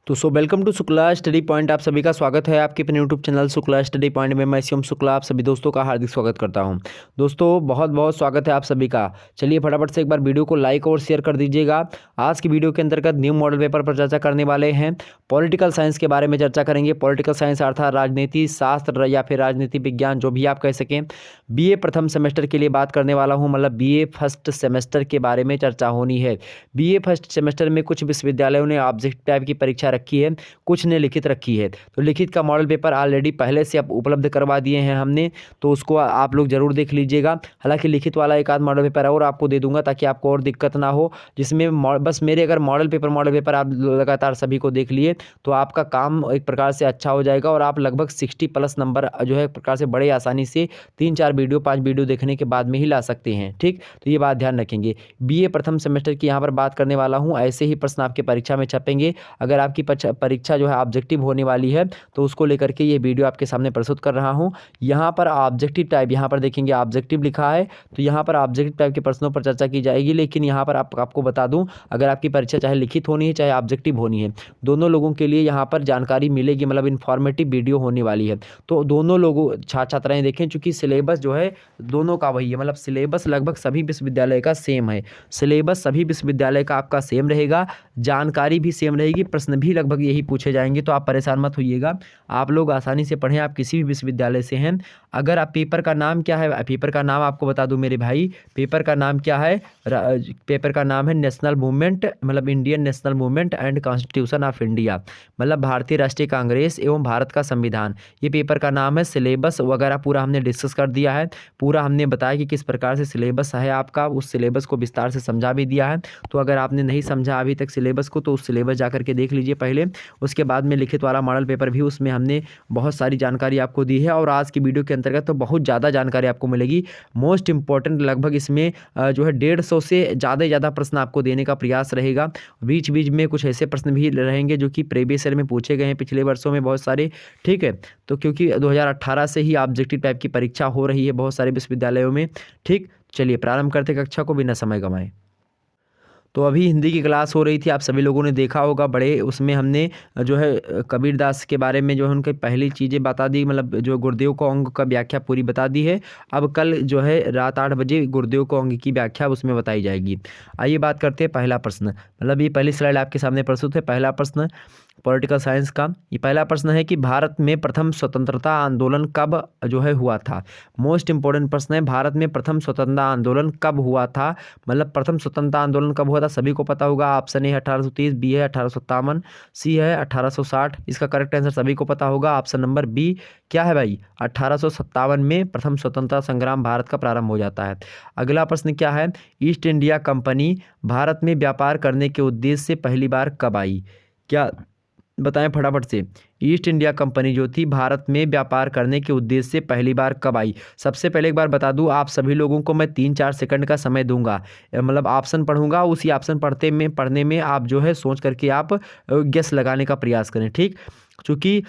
तो welcome to Shukla study point. आप सभी का स्वागत है आपके अपने YouTube channel Shukla study point में। मैं शिवम शुक्ला आप सभी दोस्तों का हार्दिक स्वागत करता हूं। दोस्तों बहुत बहुत स्वागत है आप सभी का। चलिए फटाफट से एक बार वीडियो को लाइक और शेयर कर दीजिएगा। आज की वीडियो के अंतर्गत न्यू मॉडल पेपर पर चर्चा करने वाले हैं। पॉलिटिकल साइंस के बारे में चर्चा करेंगे। पॉलिटिकल साइंस अर्थात राजनीति शास्त्र या फिर राजनीति विज्ञान, जो भी आप कह सकें। BA प्रथम सेमेस्टर के लिए बात करने वाला हूँ, मतलब BA फर्स्ट सेमेस्टर के बारे में चर्चा होनी है। BA फर्स्ट सेमेस्टर में कुछ विश्वविद्यालयों ने ऑब्जेक्टिव टाइप की परीक्षा रखी है, कुछ ने लिखित रखी है। तो लिखित का मॉडल पेपर ऑलरेडी पहले से अब उपलब्ध करवा दिए हैं हमने, तो उसको आप लोग जरूर देख लीजिएगा। हालांकि लिखित वाला एक आध मॉडल पेपर और आपको दे दूंगा ताकि आपको और दिक्कत ना हो, जिसमें बस मेरे अगर मॉडल पेपर आप लगातार सभी को देख लिए तो आपका काम एक प्रकार से अच्छा हो जाएगा और आप लगभग 60+ नंबर जो है एक प्रकार से बड़े आसानी से 3-4 वीडियो 5 वीडियो देखने के बाद में ही ला सकते हैं। ठीक, तो ये बात ध्यान रखेंगे। BA प्रथम सेमेस्टर की यहाँ पर बात करने वाला हूँ। ऐसे ही प्रश्न आपके परीक्षा में छपेंगे। अगर आपकी परीक्षा जो है ऑब्जेक्टिव होने वाली है तो उसको लेकर के ये वीडियो आपके सामने प्रस्तुत कर रहा हूँ। यहाँ पर ऑब्जेक्टिव टाइप, यहाँ पर देखेंगे ऑब्जेक्टिव लिखा है, तो यहाँ पर ऑब्जेक्टिव टाइप के प्रश्नों पर चर्चा की जाएगी। लेकिन यहाँ पर आपको बता दूं, अगर आपकी परीक्षा चाहे लिखित होनी है चाहे ऑब्जेक्टिव होनी है, दोनों लोगों के लिए यहाँ पर जानकारी मिलेगी, मतलब इन्फॉर्मेटिव वीडियो होने वाली है। तो दोनों लोगों छात्राएं देखें, चूंकि सिलेबस जो है दोनों का वही है, मतलब सिलेबस लगभग सभी विश्वविद्यालय का सेम है। सिलेबस सभी विश्वविद्यालय का आपका सेम रहेगा, जानकारी भी सेम रहेगी, प्रश्न भी लगभग यही पूछे जाएंगे। तो आप परेशान मत होइएगा, आप लोग आसानी से पढ़ें। आप किसी भी विश्वविद्यालय से हैं, अगर आप पेपर का नाम क्या है, पेपर का नाम आपको बता दूं मेरे भाई, पेपर का नाम क्या है, पेपर का नाम है नेशनल मूवमेंट, मतलब Indian national movement and constitution of India, मतलब भारतीय राष्ट्रीय कांग्रेस एवं भारत का संविधान, ये पेपर का नाम है। सिलेबस वगैरह पूरा हमने डिस्कस कर दिया है, पूरा हमने बताया कि किस प्रकार से सिलेबस है आपका, उस सिलेबस को विस्तार से समझा भी दिया है। तो अगर आपने नहीं समझा अभी तक सिलेबस को, तो उस सिलेबस जा करके देख लीजिए पहले। उसके बाद में लिखित वाला मॉडल पेपर भी, उसमें हमने बहुत सारी जानकारी आपको दी है। और आज की वीडियो के अंतर्गत तो बहुत ज़्यादा जानकारी आपको मिलेगी। मोस्ट इंपॉर्टेंट लगभग इसमें जो है 150 से ज़्यादा प्रश्न आपको देने का प्रयास रहेगा। बीच बीच में कुछ ऐसे प्रश्न भी रहेंगे जो कि प्रीवियस ईयर में पूछे गए हैं पिछले वर्षों में बहुत सारे। ठीक है, तो क्योंकि 2018 से ही ऑब्जेक्टिव टाइप की परीक्षा हो रही है बहुत सारे विश्वविद्यालयों में। ठीक, चलिए प्रारंभ करते कक्षा को बिना समय गंवाए। तो अभी हिंदी की क्लास हो रही थी, आप सभी लोगों ने देखा होगा, बड़े उसमें हमने जो है कबीरदास के बारे में जो है उनकी पहली चीज़ें बता दी, मतलब जो गुरुदेव को अंग का व्याख्या पूरी बता दी है। अब कल जो है रात 8 बजे गुरुदेव को अंग की व्याख्या उसमें बताई जाएगी। आइए बात करते हैं पहला प्रश्न, मतलब ये पहली स्लाइड आपके सामने प्रस्तुत है। पहला प्रश्न पॉलिटिकल साइंस का, ये पहला प्रश्न है कि भारत में प्रथम स्वतंत्रता आंदोलन कब जो है हुआ था। मोस्ट इंपॉर्टेंट प्रश्न है, भारत में प्रथम स्वतंत्रता आंदोलन कब हुआ था, मतलब प्रथम स्वतंत्रता आंदोलन कब हुआ था सभी को पता होगा। ऑप्शन ए 1830, बी है 1857, सी है 1860। इसका करेक्ट आंसर सभी को पता होगा, ऑप्शन नंबर बी क्या है भाई, 1857 में प्रथम स्वतंत्रता संग्राम भारत का प्रारंभ हो जाता है। अगला प्रश्न क्या है, ईस्ट इंडिया कंपनी भारत में व्यापार करने के उद्देश्य से पहली बार कब आई, क्या बताएं फटाफट से। ईस्ट इंडिया कंपनी जो थी भारत में व्यापार करने के उद्देश्य से पहली बार कब आई। सबसे पहले एक बार बता दूं, आप सभी लोगों को मैं 3-4 सेकंड का समय दूंगा, मतलब ऑप्शन पढ़ूंगा, उसी ऑप्शन पढ़ने में आप जो है सोच करके आप गेस लगाने का प्रयास करें। ठीक, चूँकि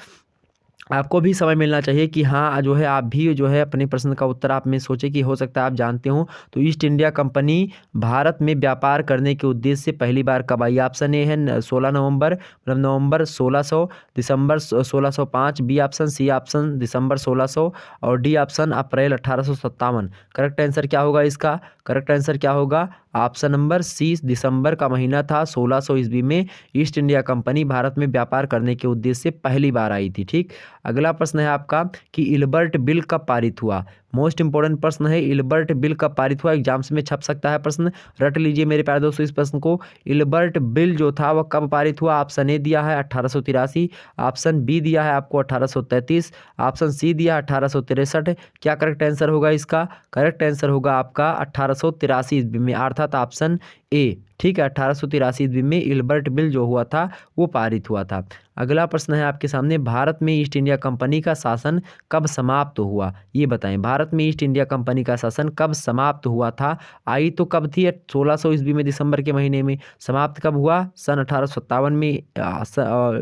आपको भी समय मिलना चाहिए कि हाँ जो है आप भी जो है अपने प्रश्न का उत्तर आप में सोचें कि हो सकता है आप जानते हो। तो ईस्ट इंडिया कंपनी भारत में व्यापार करने के उद्देश्य से पहली बार कब आई। ऑप्शन ए है 16 नवंबर, मतलब नवंबर 1600, दिसंबर 1605, बी ऑप्शन, सी ऑप्शन दिसंबर 1600 और डी ऑप्शन अप्रैल 1857। करेक्ट आंसर क्या होगा इसका, करेक्ट आंसर क्या होगा, ऑप्शन नंबर सी, दिसंबर का महीना था 1600 ईस्वी में ईस्ट इंडिया कंपनी भारत में व्यापार करने के उद्देश्य से पहली बार आई थी। ठीक, अगला प्रश्न है आपका कि इल्बर्ट बिल कब पारित हुआ। मोस्ट इंपॉर्टेंट प्रश्न है, इल्बर्ट बिल कब पारित हुआ, एग्जाम्स में छप सकता है प्रश्न, रट लीजिए मेरे प्यारे दोस्तों इस प्रश्न को। इल्बर्ट बिल जो था वह कब पारित हुआ। ऑप्शन ए दिया है 1883, ऑप्शन बी दिया है आपको 1833, ऑप्शन सी दिया 1863। क्या करेक्ट आंसर होगा इसका, करेक्ट आंसर होगा आपका 1883 ईस्वी में, अर्थात ऑप्शन ए। ठीक है, 1883 ईस्वी में इल्बर्ट बिल जो हुआ था वो पारित हुआ था। अगला प्रश्न है आपके सामने, भारत में ईस्ट इंडिया कंपनी का शासन कब समाप्त हुआ, ये बताएं। भारत में ईस्ट इंडिया कंपनी का शासन कब समाप्त हुआ था। आई तो कब थी, 1600 ईस्वी में दिसंबर के महीने में। समाप्त कब हुआ, सन 1857 में,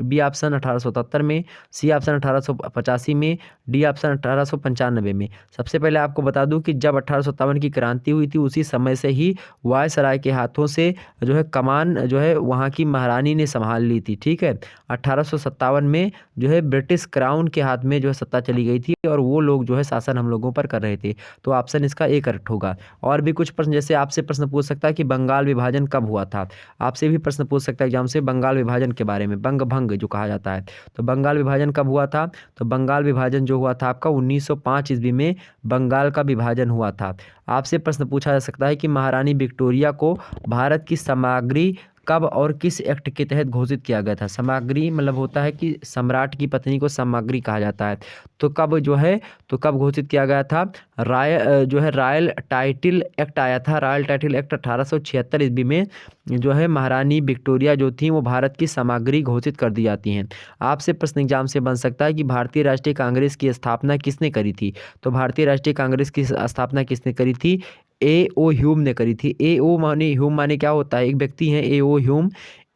बी ऑप्शन 1877 में, सी ऑप्शन 1885 में, डी ऑप्शन 1895 में। सबसे पहले आपको बता दूं कि जब 1857 की क्रांति हुई थी उसी समय से ही वायसराय के हाथों से जो है कमान जो है वहाँ की महारानी ने संभाल ली थी। ठीक है, 1857 में जो है ब्रिटिश क्राउन के हाथ में जो है सत्ता चली गई थी और वो लोग जो है शासन हम लोगों पर कर रहे थे। तो ऑप्शन इसका ए करेक्ट होगा। और भी कुछ प्रश्न, जैसे आपसे प्रश्न पूछ सकता है कि बंगाल विभाजन कब हुआ था। आपसे भी प्रश्न पूछ सकता है एग्जाम से बंगाल विभाजन के बारे में, बंग भंग जो कहा जाता है। तो बंगाल विभाजन कब हुआ था? तो बंगाल विभाजन जो हुआ था आपका 1905 ईस्वी में बंगाल का विभाजन हुआ था। आपसे प्रश्न पूछा जा सकता है कि महारानी विक्टोरिया को भारत की सामग्री कब और किस एक्ट के तहत घोषित किया गया था? सामग्री मतलब होता है कि सम्राट की पत्नी को सामग्री कहा जाता है। तो कब जो है, तो कब घोषित किया गया था? जो है रॉयल टाइटल एक्ट आया था, रॉयल टाइटल एक्ट 1876 ईस्वी में जो है महारानी विक्टोरिया जो थी वो भारत की सामग्री घोषित कर दी जाती हैं। आपसे प्रश्न एग्जाम से बन सकता है कि भारतीय राष्ट्रीय कांग्रेस की स्थापना किसने करी थी? तो भारतीय राष्ट्रीय कांग्रेस की स्थापना किसने करी थी? ए ओ ह्यूम ने करी थी। ए ओ माने ह्यूम माने क्या होता है? एक व्यक्ति है ए ओ ह्यूम।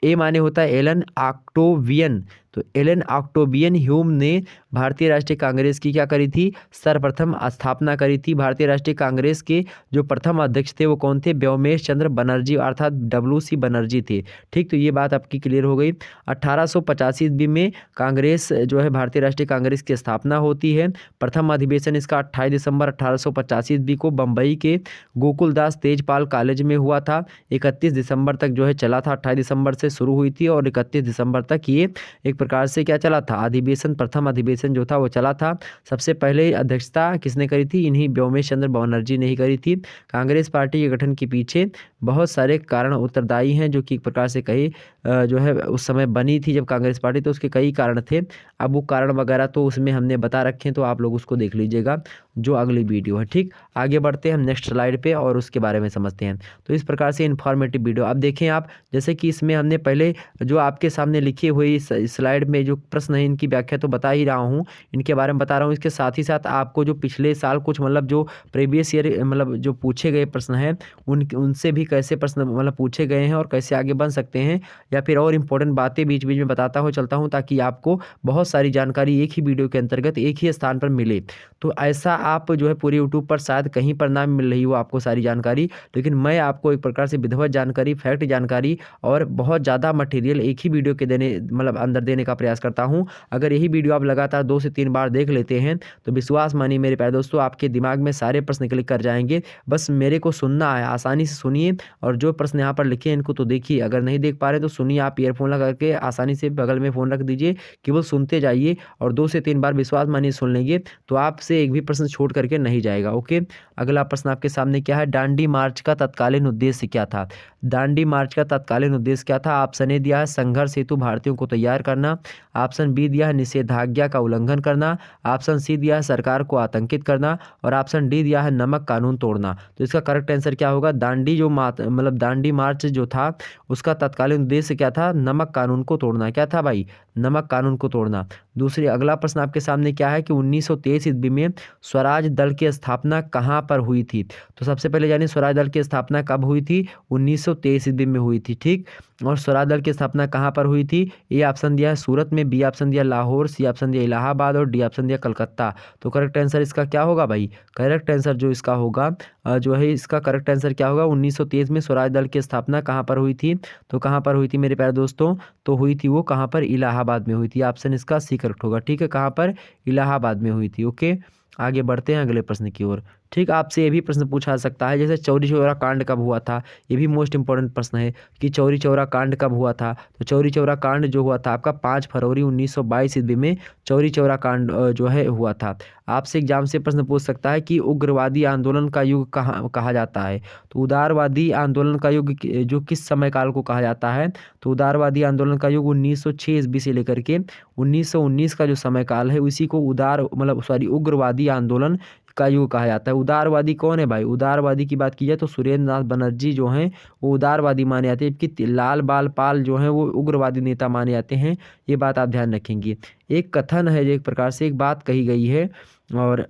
ए माने होता है एलन ऑक्टेवियन। तो एलन ऑक्टेवियन ह्यूम ने भारतीय राष्ट्रीय कांग्रेस की क्या करी थी? सर्वप्रथम स्थापना करी थी। भारतीय राष्ट्रीय कांग्रेस के जो प्रथम अध्यक्ष थे वो कौन थे? व्योमेश चंद्र बनर्जी अर्थात WC बनर्जी थे। ठीक, तो ये बात आपकी क्लियर हो गई। 1885 ईस्वी में कांग्रेस जो है भारतीय राष्ट्रीय कांग्रेस की स्थापना होती है। प्रथम अधिवेशन इसका 28 दिसंबर 1885 ईस्वी को बम्बई के गोकुलदास तेजपाल कॉलेज में हुआ था। 31 दिसंबर तक जो है चला था, 28 दिसंबर से शुरू हुई थी और 31 दिसंबर तक ये एक प्रकार से क्या चला था? अधिवेशन, प्रथम अधिवेशन जो था वो चला था। सबसे पहले अध्यक्षता किसने करी थी? इन्हीं व्योमेश चंद्र बनर्जी ने ही करी थी। कांग्रेस पार्टी के गठन के पीछे बहुत सारे कारण उत्तरदायी हैं, जो कि एक प्रकार से कई जो है उस समय बनी थी जब कांग्रेस पार्टी, तो उसके कई कारण थे। अब वो कारण वगैरह तो उसमें हमने बता रखे हैं, तो आप लोग उसको देख लीजिएगा जो अगली वीडियो है। ठीक, आगे बढ़ते हैं हम नेक्स्ट स्लाइड पे और उसके बारे में समझते हैं। तो इस प्रकार से इन्फॉर्मेटिव वीडियो अब देखें आप, जैसे कि इसमें हमने पहले जो आपके सामने लिखी हुई स्लाइड में जो प्रश्न है इनकी व्याख्या तो बता ही रहा हूँ, इनके बारे में बता रहा हूँ। इसके साथ ही साथ आपको जो पिछले साल कुछ मतलब जो प्रीवियस ईयर मतलब जो पूछे गए प्रश्न हैं उनसे भी कैसे प्रश्न मतलब पूछे गए हैं और कैसे आगे बन सकते हैं, या फिर और इम्पोर्टेंट बातें बीच बीच में बताता हुआ चलता हूँ, ताकि आपको बहुत सारी जानकारी एक ही वीडियो के अंतर्गत एक ही स्थान पर मिले। तो ऐसा आप जो है पूरे यूट्यूब पर शायद कहीं पर ना मिल रही हो आपको सारी जानकारी, लेकिन मैं आपको एक प्रकार से विधिवत जानकारी, फैक्ट जानकारी और बहुत ज़्यादा मटेरियल एक ही वीडियो के देने मतलब अंदर देने का प्रयास करता हूँ। अगर यही वीडियो आप लगातार 2 से 3 बार देख लेते हैं तो विश्वास मानिए मेरे प्यारे दोस्तों, आपके दिमाग में सारे प्रश्न क्लिक कर जाएंगे। बस मेरे को सुनना है, आसानी से सुनिए और जो प्रश्न यहाँ पर लिखे हैं इनको तो देखिए। अगर नहीं देख पा रहे तो सुनिए, आप ईयरफोन लगा करके आसानी से बगल में फ़ोन रख दीजिए, केवल सुनते जाइए और 2 से 3 बार विश्वास मानिए सुन लेंगे तो आपसे एक भी प्रश्न छोड़ करके नहीं जाएगा। ओके, अगला प्रश्न आपके सामने क्या है? दांडी मार्च का तत्कालीन उद्देश्य क्या था? दांडी मार्च का तत्कालीन उद्देश्य क्या था? ऑप्शन ए दिया है संघर्ष हेतु भारतीयों को तैयार करना, ऑप्शन बी दिया है निषेधाज्ञा का उल्लंघन करना, ऑप्शन सी दिया है सरकार को आतंकित करना और ऑप्शन डी दिया है नमक कानून तोड़ना। तो इसका करेक्ट आंसर क्या होगा? दांडी जो मतलब दांडी मार्च जो था उसका तत्कालीन उद्देश्य क्या था? नमक कानून को तोड़ना। क्या था भाई? नमक कानून को तोड़ना। दूसरी अगला प्रश्न आपके सामने क्या है कि 1923 ईस्वी में स्वराज दल की स्थापना कहाँ पर हुई थी? तो सबसे पहले जानिए स्वराज दल की स्थापना कब हुई थी? 1923 ईस्वी में हुई थी। ठीक, और स्वराज दल की स्थापना कहाँ पर हुई थी? ए ऑप्शन दिया है सूरत में, बी ऑप्शन दिया लाहौर, सी ऑप्शन दिया इलाहाबाद और डी ऑप्शन दिया कलकत्ता। तो करेक्ट आंसर इसका क्या होगा भाई? करेक्ट आंसर जो इसका होगा जो है इसका करेक्ट आंसर क्या होगा? 1923 में स्वराज दल की स्थापना कहाँ पर हुई थी? तो कहाँ पर हुई थी मेरे प्यारे दोस्तों? तो हुई थी वो कहाँ पर? इलाहाबाद में हुई थी। ऑप्शन इसका सी करेक्ट होगा। ठीक है, कहाँ पर? इलाहाबाद में हुई थी। ओके, आगे बढ़ते हैं अगले प्रश्न की ओर। ठीक, आपसे ये भी प्रश्न पूछा जा सकता है जैसे चौरी चौरा कांड कब हुआ था? ये भी मोस्ट इंपॉर्टेंट प्रश्न है कि चौरी चौरा कांड कब हुआ था? तो चौरी चौरा कांड जो हुआ था आपका 5 फरवरी 1922 ईस्वी में चौरी चौरा कांड जो है हुआ था। आपसे एग्जाम से प्रश्न पूछ सकता है कि उग्रवादी आंदोलन का युग कहा जाता है? तो उदारवादी आंदोलन का युग जो किस समय काल को कहा जाता है? तो उदारवादी आंदोलन का युग 1906 ईस्वी से लेकर के 1919 का जो समय काल है उसी को उग्रवादी आंदोलन का युग कहा जाता है। उदारवादी कौन है भाई? उदारवादी की बात की जाए तो सुरेंद्र नाथ बनर्जी जो हैं वो उदारवादी माने जाते हैं, जबकि लाल बाल पाल जो हैं वो उग्रवादी नेता माने जाते हैं। ये बात आप ध्यान रखेंगे। एक कथन है, जो एक प्रकार से एक बात कही गई है, और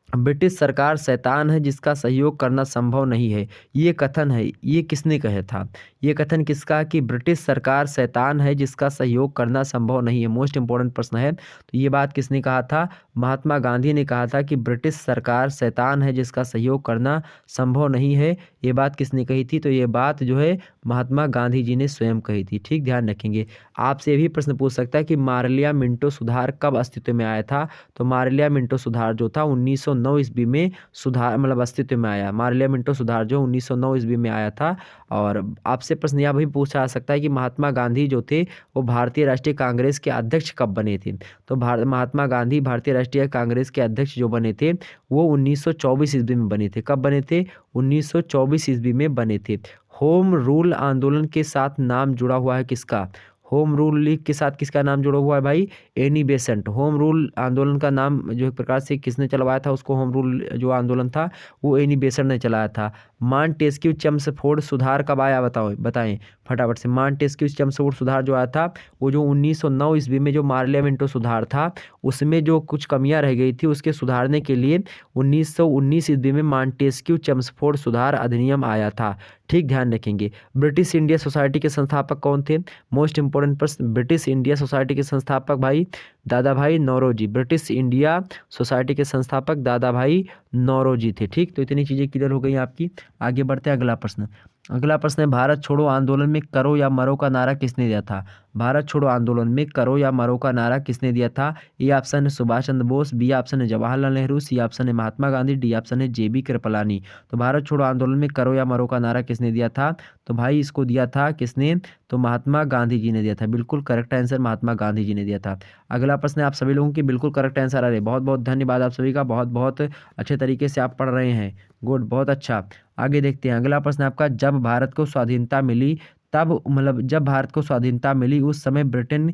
ब्रिटिश सरकार शैतान है जिसका सहयोग करना संभव नहीं है। ये कथन है, ये किसने कहा था? ये कथन किसका कि ब्रिटिश सरकार शैतान है जिसका सहयोग करना संभव नहीं है। मोस्ट इंपॉर्टेंट प्रश्न है। तो ये बात किसने कहा था? महात्मा गांधी ने कहा था कि ब्रिटिश सरकार शैतान है जिसका सहयोग करना संभव नहीं है। ये बात किसने कही थी? तो ये बात जो है महात्मा गांधी जी ने स्वयं कही थी। ठीक, ध्यान रखेंगे। आपसे ये भी प्रश्न पूछ सकता है कि मार्लिया मिंटो सुधार कब अस्तित्व में आया था? तो मार्लिया मिंटो सुधार जो था 1909 ईस्वी में सुधार मतलब अस्तित्व में आया। मार्लिया मिंटो सुधार जो 1909 ईस्वी में आया था। और आपसे प्रश्न यह भी पूछा जा सकता है कि महात्मा गांधी जो थे वो भारतीय राष्ट्रीय कांग्रेस के अध्यक्ष कब बने थे? तो महात्मा गांधी भारतीय राष्ट्रीय कांग्रेस के अध्यक्ष जो बने थे वो 1924 ईस्वी में बने थे। कब बने थे? 1924 ईस्वी में बने थे। होम रूल आंदोलन के साथ नाम जुड़ा हुआ है किसका? होम रूल लीग के साथ किसका नाम जुड़ा हुआ है भाई? Annie Besant. होम रूल आंदोलन का नाम जो एक प्रकार से किसने चलवाया था उसको? होम रूल जो आंदोलन था वो एनी बेसेंट ने चलाया था। मॉन्टेस्क्यू चम्सफोर्ड सुधार कब आया बताएं फटाफट से। मॉन्टेस्क्यू चम्सफोर्ड सुधार जो आया था वो जो 1909 ईस्वी में जो मार्लिया मिंटो सुधार था उसमें जो कुछ कमियां रह गई थी उसके सुधारने के लिए 1919 ईस्वी में मॉन्टेस्क्यू चम्सफोर्ड सुधार अधिनियम आया था। ठीक, ध्यान रखेंगे। ब्रिटिश इंडिया सोसाइटी के संस्थापक कौन थे? मोस्ट इंपोर्टेंट प्रश्न। ब्रिटिश इंडिया सोसाइटी के संस्थापक भाई दादा भाई नौरोजी। ब्रिटिश इंडिया सोसाइटी के संस्थापक दादा भाई नौरोजी थे। ठीक, तो इतनी चीज़ें क्लियर हो गई आपकी। आगे बढ़ते हैं अगला प्रश्न। अगला प्रश्न है भारत छोड़ो आंदोलन में करो या मरो का नारा किसने दिया था? भारत छोड़ो आंदोलन में करो या मरो का नारा किसने दिया था? ए ऑप्शन है सुभाष चंद्र बोस, बी ऑप्शन है जवाहरलाल नेहरू, सी ऑप्शन है महात्मा गांधी, डी ऑप्शन है जेबी कृपलानी। तो भारत छोड़ो आंदोलन में करो या मरो का नारा किसने दिया था? तो भाई इसको दिया था किसने? तो महात्मा गांधी जी ने दिया था। बिल्कुल करेक्ट आंसर महात्मा गांधी जी ने दिया था। अगला प्रश्न है आप सभी लोगों की बिल्कुल करेक्ट आंसर आ रहे। बहुत बहुत धन्यवाद आप सभी का। बहुत बहुत अच्छे तरीके से आप पढ़ रहे हैं। गुड, बहुत अच्छा। आगे देखते हैं। अगला प्रश्न आपका, जब भारत को स्वाधीनता मिली तब मतलब जब भारत को स्वाधीनता मिली उस समय ब्रिटेन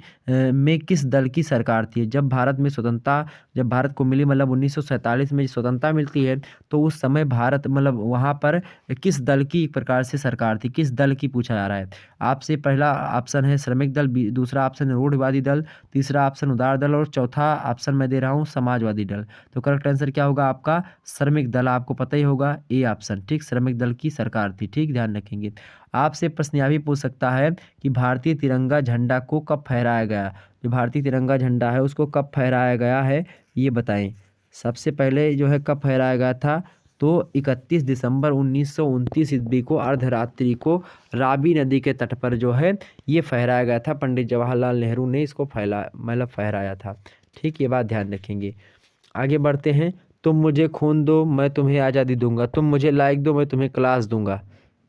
में किस दल की सरकार थी? जब भारत में स्वतंत्रता जब भारत को मिली मतलब 1947 में स्वतंत्रता मिलती है तो उस समय भारत मतलब वहाँ पर किस दल की एक प्रकार से सरकार थी? किस दल की पूछा जा रहा है आपसे। पहला ऑप्शन है श्रमिक दल, दूसरा ऑप्शन है रूढ़िवादी दल, तीसरा ऑप्शन उदार दल और चौथा ऑप्शन मैं दे रहा हूँ समाजवादी दल। तो करेक्ट आंसर क्या होगा आपका? श्रमिक दल। आपको पता ही होगा ए ऑप्शन। ठीक, श्रमिक दल की सरकार थी। ठीक, ध्यान रखेंगे। आपसे प्रश्न यह भी पूछ सकता है कि भारतीय तिरंगा झंडा को कब फहराया गया? जो भारतीय तिरंगा झंडा है उसको कब फहराया गया है ये बताएं। सबसे पहले जो है कब फहराया गया था? तो 31 दिसंबर 1929 ईस्वी को अर्धरात्रि को रावी नदी के तट पर जो है ये फहराया गया था। पंडित जवाहरलाल नेहरू ने इसको फहराया था। ठीक, ये बात ध्यान रखेंगे। आगे बढ़ते हैं। तुम मुझे खून दो मैं तुम्हें आज़ादी दूंगा, तुम मुझे लाइक दो मैं तुम्हें क्लास दूंगा।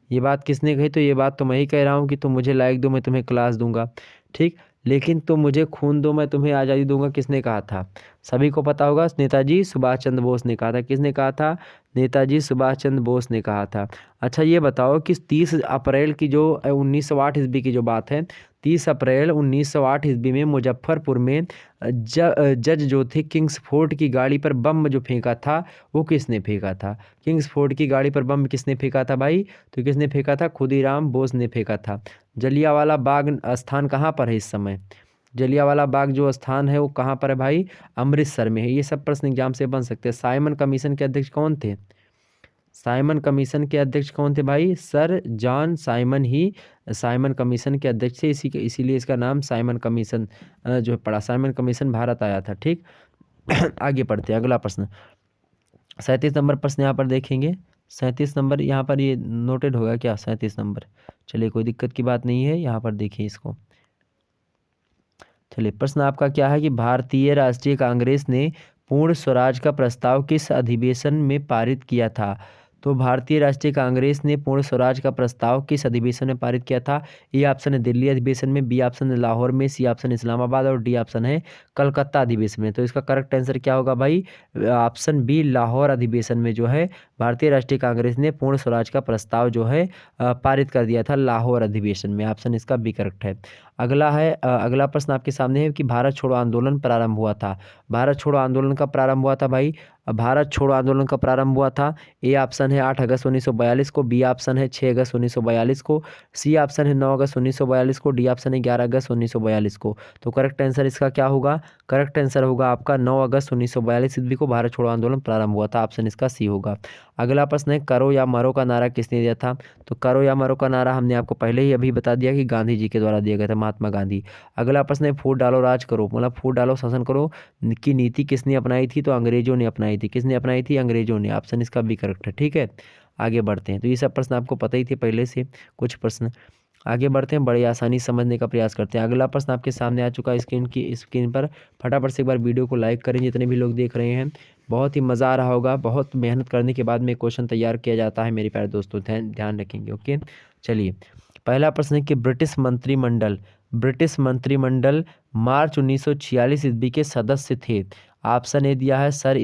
ये बात किसने कही? तो ये बात तो मैं ही कह रहा हूँ कि तुम मुझे लाइक दो मैं तुम्हें क्लास दूंगा। ठीक, लेकिन तुम मुझे खून दो मैं तुम्हें आज़ादी दूंगा किसने कहा था? सभी को पता होगा, नेताजी सुभाष चंद्र बोस ने कहा था। किसने कहा था? नेताजी सुभाष चंद्र बोस ने कहा था। अच्छा ये बताओ कि 30 अप्रैल की जो 1908 ईस्वी की जो बात है, 30 अप्रैल 1908 ईस्वी में मुजफ्फरपुर में जज जो थे किंग्सफोर्ड की गाड़ी पर बम जो फेंका था वो किसने फेंका था? किंग्सफोर्ड की गाड़ी पर बम किसने फेंका था भाई? तो किसने फेंका था? खुदीराम बोस ने फेंका था। जलियांवाला बाग स्थान कहाँ पर है इस समय? जलियांवाला बाग जो स्थान है वो कहाँ पर है भाई? अमृतसर में है। ये सब प्रश्न एग्जाम से बन सकते हैं। साइमन कमीशन के अध्यक्ष कौन थे? साइमन कमीशन के अध्यक्ष कौन थे भाई? सर जॉन साइमन ही साइमन कमीशन के अध्यक्ष थे। इसीलिए इसका नाम साइमन कमीशन जो पड़ा। साइमन कमीशन भारत आया था। ठीक आगे पढ़ते हैं अगला प्रश्न। 37 नंबर प्रश्न यहाँ पर देखेंगे। 37 नंबर यहाँ पर ये नोटेड होगा क्या? 37 नंबर, चलिए कोई दिक्कत की बात नहीं है। यहाँ पर देखिए इसको। चलिए प्रश्न आपका क्या है कि भारतीय राष्ट्रीय कांग्रेस ने पूर्ण स्वराज का प्रस्ताव किस अधिवेशन में पारित किया था? तो भारतीय राष्ट्रीय कांग्रेस ने पूर्ण स्वराज का प्रस्ताव किस अधिवेशन में पारित किया था? ए ऑप्शन है दिल्ली अधिवेशन में, बी ऑप्शन है लाहौर में, सी ऑप्शन इस्लामाबाद और डी ऑप्शन है कलकत्ता अधिवेशन में। तो इसका करेक्ट आंसर क्या होगा भाई? ऑप्शन बी लाहौर अधिवेशन में जो है भारतीय राष्ट्रीय कांग्रेस ने पूर्ण स्वराज का प्रस्ताव जो है पारित कर दिया था लाहौर अधिवेशन में। ऑप्शन इसका बी करेक्ट है। अगला प्रश्न आपके सामने है कि भारत छोड़ो आंदोलन प्रारंभ हुआ था। भारत छोड़ो आंदोलन का प्रारंभ हुआ था भाई? भारत छोड़ो आंदोलन का प्रारंभ हुआ था। ए ऑप्शन है 8 अगस्त 1942 को, बी ऑप्शन है 6 अगस्त 1942 को, सी ऑप्शन है 9 अगस्त 1942 को, डी ऑप्शन है 11 अगस्त 1942 को। तो करेक्ट आंसर इसका क्या होगा? करेक्ट आंसर होगा आपका 9 अगस्त 1942 ईस्वी को भारत छोड़ो आंदोलन प्रारंभ हुआ था। ऑप्शन इसका सी होगा। अगला प्रश्न है करो या मरो का नारा किसने दिया था? तो करो या मरो का नारा हमने आपको पहले ही अभी बता दिया कि गांधी जी के द्वारा दिया गया था, महात्मा गांधी। अगला प्रश्न है फूट डालो राज करो, मतलब फूट डालो शासन करो की नीति किसने अपनाई थी? तो अंग्रेजों ने अपनाई थी। किसने अपनाई थी? अंग्रेजों ने। ऑप्शन इसका बी करेक्ट है। ठीक है, आगे बढ़ते हैं। तो ये सब प्रश्न आपको पता ही थे पहले से कुछ प्रश्न। आगे बढ़ते हैं, बड़ी आसानी से समझने का प्रयास करते हैं। अगला प्रश्न आपके सामने आ चुका है स्क्रीन पर। फटाफट से एक बार वीडियो को लाइक करें जितने भी लोग देख रहे हैं। बहुत ही मज़ा आ रहा होगा, बहुत मेहनत करने के बाद में क्वेश्चन तैयार किया जाता है मेरे प्यारे दोस्तों, ध्यान रखेंगे। ओके, चलिए पहला प्रश्न है कि ब्रिटिश मंत्रिमंडल मार्च 1946 ईस्वी के सदस्य थे। ऑप्शन ए दिया है सर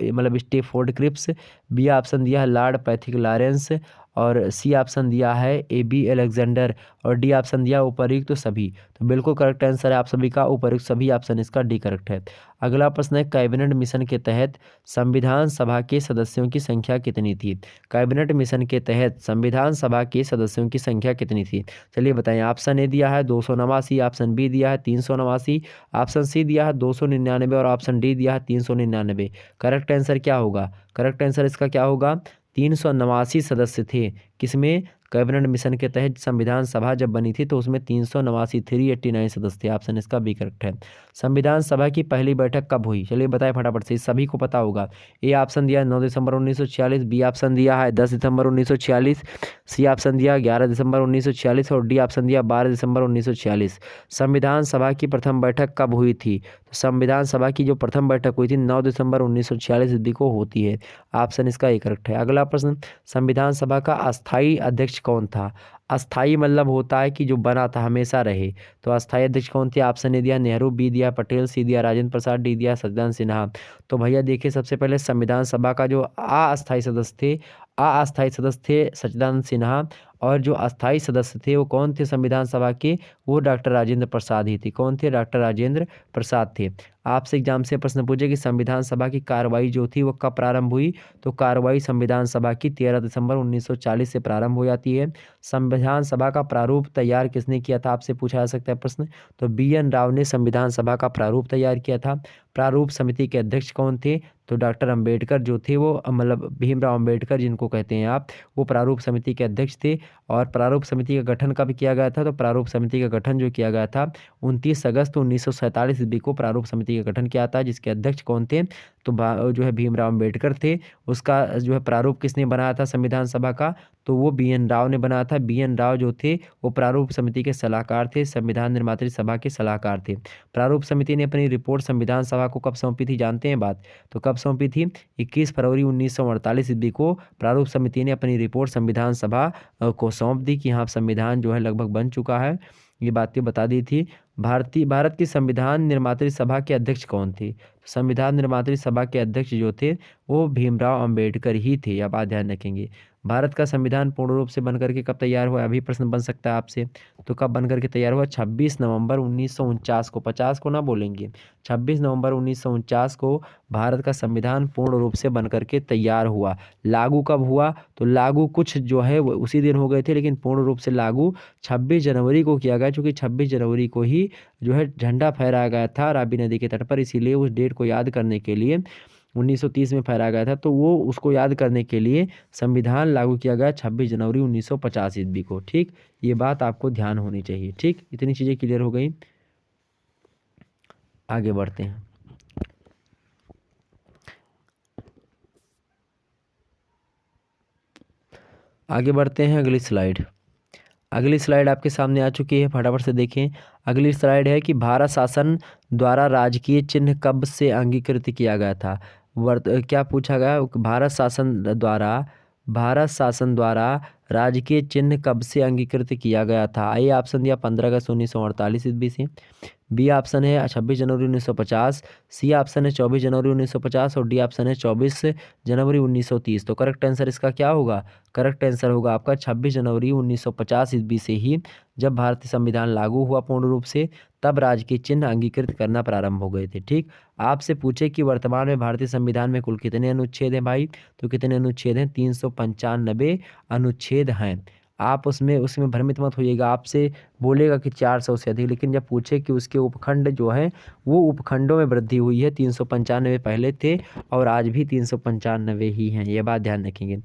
मतलब स्टेफोर्ड क्रिप्स, बी ऑप्शन दिया है लॉर्ड पैथिक लॉरेंस, और सी ऑप्शन दिया है ए बी अलेक्जेंडर, और डी ऑप्शन दिया उपर्युक्त तो सभी। तो बिल्कुल करेक्ट आंसर है आप सभी का उपर्युक्त सभी, ऑप्शन इसका डी करेक्ट है। अगला प्रश्न है कैबिनेट मिशन के तहत संविधान सभा के सदस्यों की संख्या कितनी थी? कैबिनेट मिशन के तहत संविधान सभा के सदस्यों की संख्या कितनी थी? चलिए बताएं। ऑप्शन ए दिया है 289, ऑप्शन बी दिया है 389, ऑप्शन सी दिया है 299 और ऑप्शन डी दिया है 399। करेक्ट आंसर क्या होगा? करेक्ट आंसर इसका क्या होगा? 389 सदस्य थे। किसमें? कैबिनेट मिशन के तहत संविधान सभा जब बनी थी तो उसमें 389 389 सदस्य थे। ऑप्शन इसका बी करेक्ट है। संविधान सभा की पहली बैठक कब हुई? चलिए बताएं फटाफट से, सभी को पता होगा। ए ऑप्शन दिया है 9 दिसंबर 1946, बी ऑप्शन दिया है 10 दिसंबर 1946, सी ऑप्शन दिया 11 दिसंबर 1946 और डी ऑप्शन दिया 12 दिसंबर 1946। संविधान सभा की प्रथम बैठक कब हुई थी? तो संविधान सभा की जो प्रथम बैठक हुई थी 9 दिसंबर 1946 ईस्वी को होती है। ऑप्शन इसका ए करेक्ट है। अगला प्रश्न, संविधान सभा का अस्थायी अध्यक्ष कौन था? अस्थाई मतलब होता है कि जो बना था, हमेशा रहे। तो अस्थाई अध्यक्ष कौन थे? ऑप्शन ए दिया नेहरू, बी दिया पटेल, सी दिया राजेंद्र प्रसाद, डी दिया सच्चिदानंद सिन्हा। तो भैया देखिए, सबसे पहले संविधान सभा का जो अस्थाई सदस्य थे सच्चिदानंद सिन्हा, और जो अस्थाई सदस्य थे वो कौन थे संविधान सभा के? वो डॉक्टर राजेंद्र प्रसाद ही थे। कौन थे? डॉक्टर राजेंद्र प्रसाद थे। आपसे एग्जाम से प्रश्न पूछे कि संविधान सभा की कार्रवाई जो थी वो कब प्रारंभ हुई? तो कार्रवाई संविधान सभा की 13 दिसंबर 1940 से प्रारंभ हो जाती है। संविधान सभा का प्रारूप तैयार किसने किया था? आपसे पूछा जा सकता है प्रश्न। तो बी.एन. राव ने संविधान सभा का प्रारूप तैयार किया था। प्रारूप समिति के अध्यक्ष कौन थे? तो डॉक्टर अंबेडकर जो थे वो मतलब भीमराव अंबेडकर जिनको कहते हैं आप, वो प्रारूप समिति के अध्यक्ष थे। और प्रारूप समिति का गठन कब किया गया था? तो प्रारूप समिति का गठन जो किया गया था 29 अगस्त 1947 ईस्वी को प्रारूप समिति का गठन किया था, जिसके अध्यक्ष कौन थे? तो जो है भीमराव अंबेडकर थे। उसका जो है प्रारूप किसने बनाया था संविधान सभा का? तो वो बी.एन. राव ने बनाया था। बी.एन. राव जो थे वो प्रारूप समिति के सलाहकार थे, संविधान निर्मात्री सभा के सलाहकार थे। प्रारूप समिति ने अपनी रिपोर्ट संविधान सभा को कब सौंपी थी? जानते हैं बात? तो कब सौंपी थी? 21 फरवरी 1948 ईस्वी को प्रारूप समिति ने अपनी रिपोर्ट संविधान सभा को सौंप दी कि हाँ संविधान जो है लगभग बन चुका है। ये बातें बता दी थी। भारत की संविधान निर्मात्री सभा के अध्यक्ष कौन थे? संविधान निर्मात्री सभा के अध्यक्ष जो थे वो भीमराव अंबेडकर ही थे। अब बात ध्यान रखेंगे। भारत का संविधान पूर्ण रूप से बनकर के कब तैयार हुआ? अभी प्रश्न बन सकता है आपसे। तो कब बनकर के तैयार हुआ? 26 नवंबर 1949 को, 50 को ना बोलेंगे, 26 नवंबर 1949 को भारत का संविधान पूर्ण रूप से बनकर के तैयार हुआ। लागू कब हुआ? तो लागू कुछ जो है वो उसी दिन हो गए थे, लेकिन पूर्ण रूप से लागू 26 जनवरी को किया गया, क्योंकि 26 जनवरी को ही जो है झंडा फहराया गया था रावी नदी के तट पर। इसीलिए उस डेट को याद करने के लिए 1930 में फहराया गया था, तो वो उसको याद करने के लिए संविधान लागू किया गया 26 जनवरी 1950 ईस्वी को। ठीक, ये बात आपको ध्यान होनी चाहिए। ठीक, इतनी चीज़ें क्लियर हो गई। आगे बढ़ते हैं। आगे बढ़ते हैं, अगली स्लाइड आपके सामने आ चुकी है, फटाफट से देखें। अगली स्लाइड है कि भारत शासन द्वारा राजकीय चिन्ह कब से अंगीकृत किया गया था? क्या पूछा गया? भारत शासन द्वारा राजकीय चिन्ह कब से अंगीकृत किया गया था? ए ऑप्शन दिया 15 अगस्त 1948 ईस्वी से, बी ऑप्शन है 26 जनवरी 1950, सी ऑप्शन है 24 जनवरी 1950 और डी ऑप्शन है 24 जनवरी 1930। तो करेक्ट आंसर इसका क्या होगा? करेक्ट आंसर होगा आपका 26 जनवरी 1950 ईस्वी से ही जब भारतीय संविधान लागू हुआ पूर्ण रूप से, तब राजकीय चिन्ह अंगीकृत करना प्रारंभ हो गए थे। ठीक, आपसे पूछे कि वर्तमान में भारतीय संविधान में कुल कितने अनुच्छेद हैं भाई? तो कितने अनुच्छेद हैं? 395 अनुच्छेद हैं। आप उसमें उसमें भ्रमित मत होइएगा। आपसे बोलेगा कि 400 से अधिक, लेकिन जब पूछे कि उसके उपखंड जो हैं वो उपखंडों में वृद्धि हुई है, 395 पहले थे और आज भी 395 ही हैं, ये बात ध्यान रखेंगे।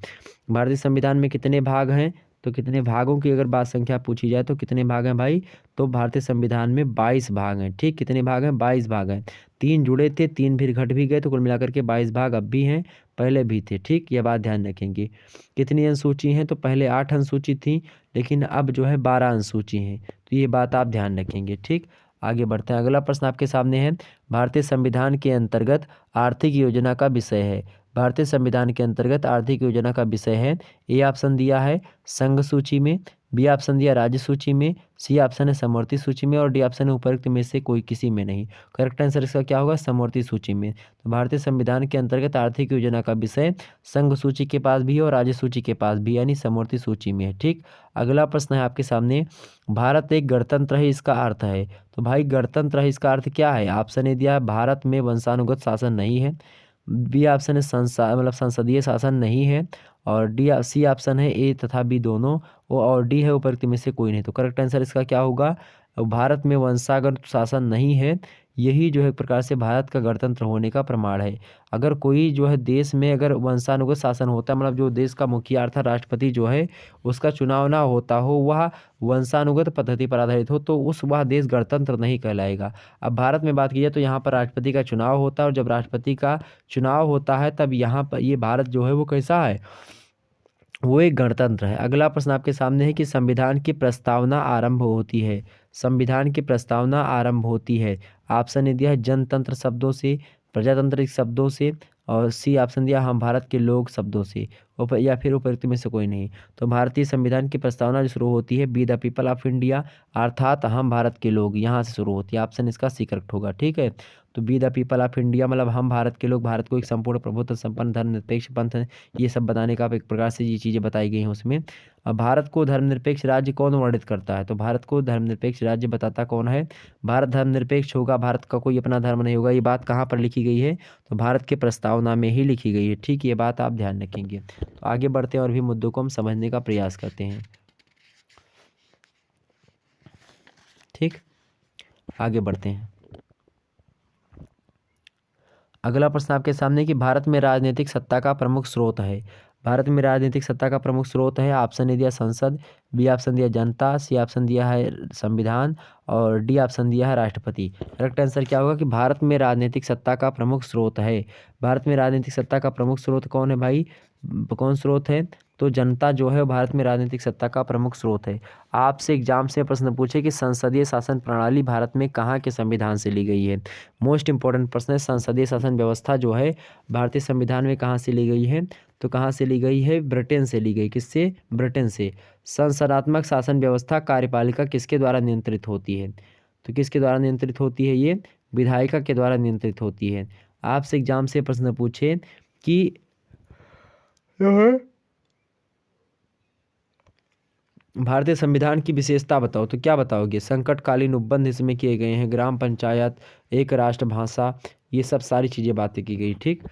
भारतीय संविधान में कितने भाग हैं, तो कितने भागों की अगर बात संख्या पूछी जाए तो कितने भाग हैं भाई, तो भारतीय संविधान में 22 भाग हैं। ठीक, कितने भाग हैं, 22 भाग हैं। 3 जुड़े थे, 3 फिर घट भी गए, तो कुल मिलाकर के 22 भाग अब भी हैं, पहले भी थे। ठीक, ये बात ध्यान रखेंगे। कितनी अनुसूची हैं, तो पहले 8 अनुसूची थी, लेकिन अब जो है 12 अनुसूची हैं, तो ये बात आप ध्यान रखेंगे। ठीक, आगे बढ़ते हैं। अगला प्रश्न आपके सामने है, भारतीय संविधान के अंतर्गत आर्थिक योजना का विषय है। भारतीय संविधान के अंतर्गत आर्थिक योजना का विषय है। ए ऑप्शन दिया है संघ सूची में, बी ऑप्शन दिया राज्य सूची में, सी ऑप्शन है समवर्ती सूची में और डी ऑप्शन है उपरोक्त में से कोई किसी में नहीं। करेक्ट आंसर इसका क्या होगा, समवर्ती सूची में। तो भारतीय संविधान के अंतर्गत आर्थिक योजना का विषय संघ सूची के पास भी है और राज्य सूची के पास भी, यानी समवर्ती सूची में है। ठीक, अगला प्रश्न है आपके सामने, भारत एक गणतंत्र है, इसका अर्थ है। तो भाई गणतंत्र है, इसका अर्थ क्या है। ऑप्शन ए दिया है भारत में वंशानुगत शासन नहीं है, बी ऑप्शन है संसदीय शासन नहीं है, और डी सी ऑप्शन है ए तथा बी दोनों, और डी है उपरोक्त में से कोई नहीं। तो करेक्ट आंसर इसका क्या होगा, भारत में वंशागत शासन नहीं है, यही जो है एक प्रकार से भारत का गणतंत्र होने का प्रमाण है। अगर कोई जो है देश में अगर वंशानुगत शासन होता है, मतलब जो देश का मुखिया अर्थात राष्ट्रपति जो है उसका चुनाव ना होता हो, वह वंशानुगत पद्धति पर आधारित हो, तो उस वह देश गणतंत्र नहीं कहलाएगा। अब भारत में बात की जाए तो यहाँ पर राष्ट्रपति का चुनाव होता है, और जब राष्ट्रपति का चुनाव होता है तब यहाँ पर ये भारत जो है वो कैसा है, वो एक गणतंत्र है। अगला प्रश्न आपके सामने है कि संविधान की प्रस्तावना आरंभ होती है। संविधान की प्रस्तावना आरंभ होती है। ऑप्शन ए दिया है जनतंत्र शब्दों से, प्रजातंत्र शब्दों से, और सी ऑप्शन दिया हम भारत के लोग शब्दों से, या फिर उपरोक्त में से कोई नहीं। तो भारतीय संविधान की प्रस्तावना जो शुरू होती है be the people of India, अर्थात हम भारत के लोग, यहाँ से शुरू होती है। ऑप्शन इसका सी करेक्ट होगा। ठीक है, तो be the people of India मतलब हम भारत के लोग, भारत को एक संपूर्ण प्रभुत्व संपन्न धर्मनिरपेक्ष पंथ है, ये सब बताने का एक प्रकार से ये चीज़ें बताई गई हैं उसमें। अब भारत को धर्मनिरपेक्ष राज्य कौन वर्णित करता है, तो भारत को धर्मनिरपेक्ष राज्य बताता कौन है, भारत धर्मनिरपेक्ष होगा, भारत का कोई अपना धर्म नहीं होगा, ये बात कहाँ पर लिखी गई है, तो भारत के प्रस्तावना में ही लिखी गई है। ठीक, ये बात आप ध्यान रखेंगे। तो आगे बढ़ते हैं और भी मुद्दों को हम समझने का प्रयास करते हैं। ठीक, आगे बढ़ते हैं। अगला प्रश्न आपके सामने कि भारत में राजनीतिक सत्ता का प्रमुख स्रोत है। भारत में राजनीतिक सत्ता का प्रमुख स्रोत है। ऑप्शन ए दिया संसद, बी ऑप्शन दिया जनता, सी ऑप्शन दिया है संविधान, और डी ऑप्शन दिया है राष्ट्रपति। करेक्ट आंसर क्या होगा कि भारत में राजनीतिक सत्ता का प्रमुख स्रोत है। भारत में राजनीतिक सत्ता का प्रमुख स्रोत कौन है भाई, कौन स्रोत है, तो जनता जो है भारत में राजनीतिक सत्ता का प्रमुख स्रोत है। आपसे एग्जाम से प्रश्न पूछे कि संसदीय शासन प्रणाली भारत में कहाँ के संविधान से ली गई है। मोस्ट इंपॉर्टेंट प्रश्न है, संसदीय शासन व्यवस्था जो है भारतीय संविधान में कहाँ से ली गई है, तो कहाँ से ली गई है, ब्रिटेन से ली गई। किससे, ब्रिटेन से। संसदात्मक शासन व्यवस्था कार्यपालिका किसके द्वारा नियंत्रित होती है, तो किसके द्वारा नियंत्रित होती है, ये विधायिका के द्वारा नियंत्रित होती है। आपसे एग्जाम से प्रश्न पूछे कि भारतीय संविधान की विशेषता बताओ, तो क्या बताओगे, संकटकालीन उपबंध इसमें किए गए हैं, ग्राम पंचायत, एक राष्ट्र भाषा, ये सब सारी चीज़ें बातें की गई। ठीक,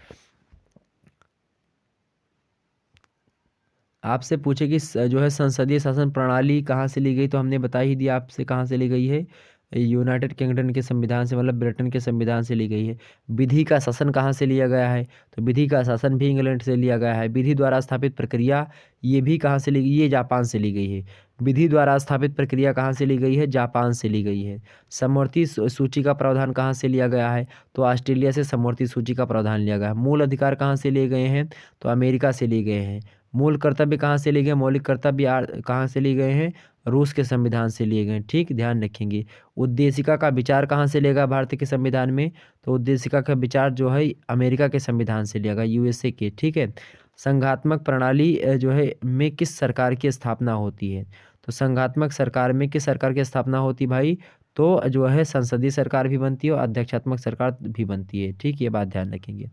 आपसे पूछे कि जो है संसदीय शासन प्रणाली कहाँ से ली गई, तो हमने बता ही दिया आपसे कहाँ से ली गई है, यूनाइटेड किंगडम के संविधान से, मतलब ब्रिटेन के संविधान से ली गई है। विधि का शासन कहाँ से लिया गया है, तो विधि का शासन भी इंग्लैंड से लिया गया है। विधि द्वारा स्थापित प्रक्रिया, ये भी कहाँ से ली गई, ये जापान से ली गई है। विधि द्वारा स्थापित प्रक्रिया कहाँ से ली गई है, जापान से ली गई है। समवर्ती सूची का प्रावधान कहाँ से लिया गया है, तो ऑस्ट्रेलिया से समवर्ती सूची का प्रावधान लिया गया है। मूल अधिकार कहाँ से लिए गए हैं, तो अमेरिका से लिए गए हैं। मूल कर्तव्य कहाँ से लिए गए, मौलिक कर्तव्य कहाँ से लिए गए हैं, रूस के संविधान से लिए गए। ठीक, ध्यान रखेंगे। उद्देशिका का विचार कहाँ से लिया गया भारतीय के संविधान में, तो उद्देशिका का विचार जो है अमेरिका के संविधान से लिया गया, यूएसए के। ठीक है, संघात्मक प्रणाली जो है में किस सरकार की स्थापना होती है, तो संघात्मक सरकार में किस सरकार की स्थापना होती भाई, तो जो है संसदीय सरकार भी बनती है और अध्यक्षात्मक सरकार भी बनती है। ठीक, ये बात ध्यान रखेंगे।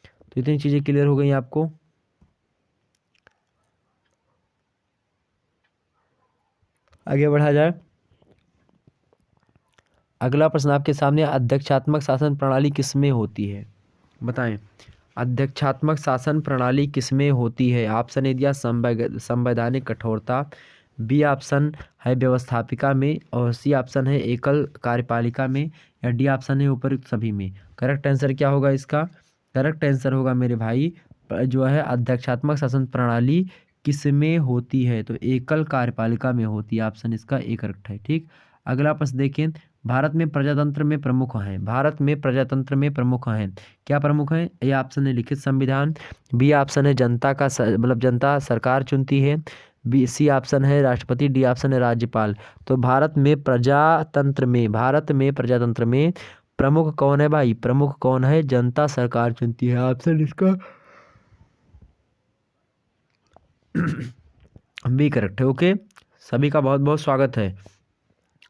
तो इतनी चीज़ें क्लियर हो गई आपको। आगे बढ़ा जाए। अगला प्रश्न आपके सामने, अध्यक्षात्मक शासन प्रणाली किसमें होती है, बताएं। अध्यक्षात्मक शासन प्रणाली किसमें होती है? ऑप्शन ए दिया संवैधानिक कठोरता, बी ऑप्शन है व्यवस्थापिका में, और सी ऑप्शन है एकल कार्यपालिका में, या डी ऑप्शन है उपरोक्त सभी में। करेक्ट आंसर क्या होगा इसका? करेक्ट आंसर होगा मेरे भाई जो है अध्यक्षात्मक शासन प्रणाली किसमें होती है? तो एकल कार्यपालिका में होती है। ऑप्शन इसका ए करेक्ट है। ठीक, अगला प्रश्न देखें। भारत में प्रजातंत्र में प्रमुख हैं, भारत में प्रजातंत्र में प्रमुख हैं, क्या प्रमुख हैं? ए ऑप्शन है लिखित संविधान, बी ऑप्शन है जनता का मतलब जनता सरकार चुनती है, बी सी ऑप्शन है राष्ट्रपति, डी ऑप्शन है राज्यपाल। तो भारत में प्रजातंत्र में प्रमुख कौन है भाई? प्रमुख कौन है? जनता सरकार चुनती है। ऑप्शन इसका बी करेक्ट है। ओके, सभी का बहुत बहुत स्वागत है।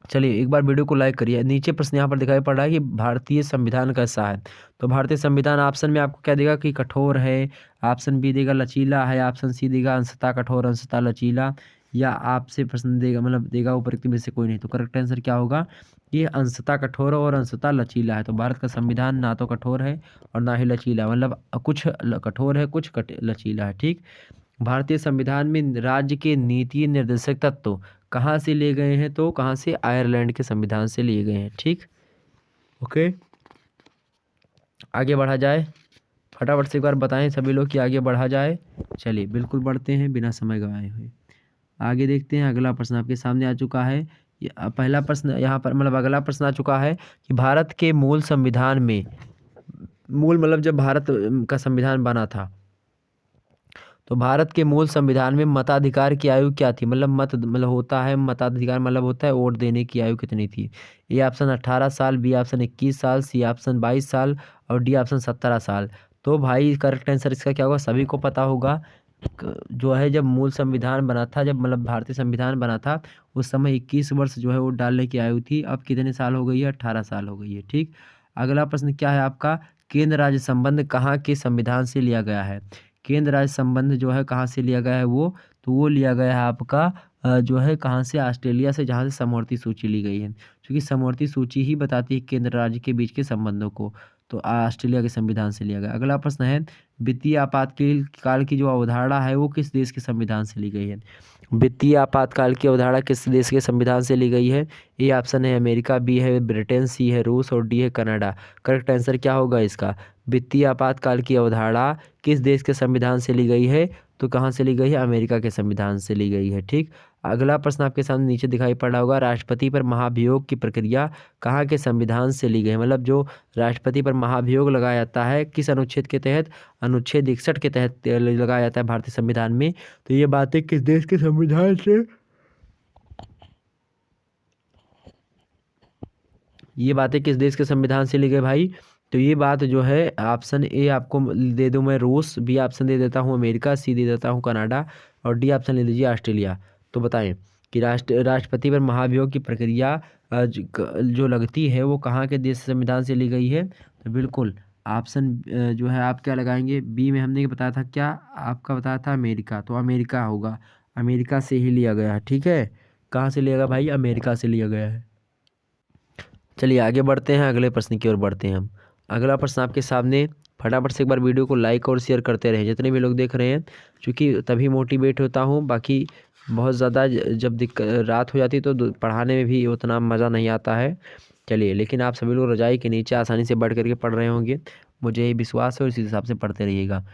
चलिए एक बार वीडियो को लाइक करिए। नीचे प्रश्न यहाँ पर दिखाई पड़ रहा है कि भारतीय संविधान कैसा है। तो भारतीय संविधान ऑप्शन में आपको क्या देगा कि कठोर है, ऑप्शन बी देगा लचीला है, ऑप्शन सी देगा अंशतः कठोर अंशतः लचीला, या आपसे प्रश्न देगा मतलब देगा उपरोक्त में से कोई नहीं। तो करेक्ट आंसर क्या होगा? ये अंशतः कठोर और अंशतः लचीला है। तो भारत का संविधान ना तो कठोर है और ना ही लचीला, मतलब कुछ कठोर है कुछ लचीला है। ठीक, भारतीय संविधान में राज्य के नीति निर्देशक तत्व कहाँ से लिए गए हैं? तो कहाँ से? आयरलैंड के संविधान से लिए गए हैं। ठीक, ओके, आगे बढ़ा जाए। फटाफट से एक बार बताएं सभी लोग कि आगे बढ़ा जाए। चलिए बिल्कुल बढ़ते हैं बिना समय गवाए हुए। आगे देखते हैं। अगला प्रश्न आपके सामने आ चुका है। पहला प्रश्न यहाँ पर मतलब अगला प्रश्न आ चुका है कि भारत के मूल संविधान में, मूल मतलब जब भारत का संविधान बना था तो भारत के मूल संविधान में मताधिकार की आयु क्या थी? मतलब होता है मताधिकार मतलब होता है वोट देने की आयु कितनी थी? ए ऑप्शन 18 साल, बी ऑप्शन 21 साल, सी ऑप्शन 22 साल, और डी ऑप्शन 17 साल। तो भाई करेक्ट आंसर इसका क्या होगा? सभी को पता होगा जो है जब मूल संविधान बना था, जब मतलब भारतीय संविधान बना था उस समय 21 वर्ष जो है वोट डालने की आयु थी। अब कितने साल हो गई है? 18 साल हो गई है। ठीक, अगला प्रश्न क्या है आपका? केंद्र राज्य संबंध कहाँ के संविधान से लिया गया है? केंद्र राज्य संबंध जो है कहाँ से लिया गया है वो? तो वो लिया गया है आपका जो है कहाँ से? ऑस्ट्रेलिया से, जहाँ से समवर्ती सूची ली गई है, क्योंकि समवर्ती सूची ही बताती है केंद्र राज्य के बीच के संबंधों को। तो ऑस्ट्रेलिया के संविधान से लिया गया। अगला प्रश्न है वित्तीय आपातकाल काल की जो अवधारणा है वो किस देश के संविधान से ली गई है? वित्तीय आपातकाल की अवधारणा किस देश के संविधान से ली गई है? ए ऑप्शन है अमेरिका, बी है ब्रिटेन, सी है रूस, और डी है कनाडा। करेक्ट आंसर क्या होगा इसका? वित्तीय आपातकाल की अवधारणा किस देश के संविधान से ली गई है? तो कहाँ से ली गई है? अमेरिका के संविधान से ली गई है। ठीक, अगला प्रश्न आपके सामने नीचे दिखाई पड़ रहा होगा, राष्ट्रपति पर महाभियोग की प्रक्रिया कहाँ के संविधान से ली गई है? मतलब जो राष्ट्रपति पर महाभियोग लगाया जाता है किस अनुच्छेद के तहत? अनुच्छेद 61 के तहत लगाया जाता है भारतीय संविधान में। तो ये बातें किस देश के संविधान से, ये बातें किस देश के संविधान से ली गई भाई? तो ये बात जो है ऑप्शन ए आपको दे दूं मैं रूस, बी ऑप्शन दे देता हूँ अमेरिका, सी दे देता हूँ कनाडा, और डी ऑप्शन ले लीजिए ऑस्ट्रेलिया। तो बताएं कि राष्ट्रपति पर महाभियोग की प्रक्रिया जो लगती है वो कहाँ के देश संविधान से ली गई है? तो बिल्कुल ऑप्शन जो है आप क्या लगाएंगे? बी में हमने बताया था क्या? आपका बताया था अमेरिका, तो अमेरिका होगा, अमेरिका से ही लिया गया है। ठीक है, कहाँ से लिया गया भाई? अमेरिका से लिया गया है। चलिए आगे बढ़ते हैं, अगले प्रश्न की ओर बढ़ते हैं हम। अगला प्रश्न आपके सामने, फटाफट से एक बार वीडियो को लाइक और शेयर करते रहें जितने भी लोग देख रहे हैं, क्योंकि तभी मोटिवेट होता हूँ। बाकी बहुत ज़्यादा जब रात हो जाती है तो पढ़ाने में भी उतना मज़ा नहीं आता है। चलिए, लेकिन आप सभी लोग रजाई के नीचे आसानी से बैठ करके पढ़ रहे होंगे, मुझे ये विश्वास है, और इसी हिसाब से पढ़ते रहिएगा।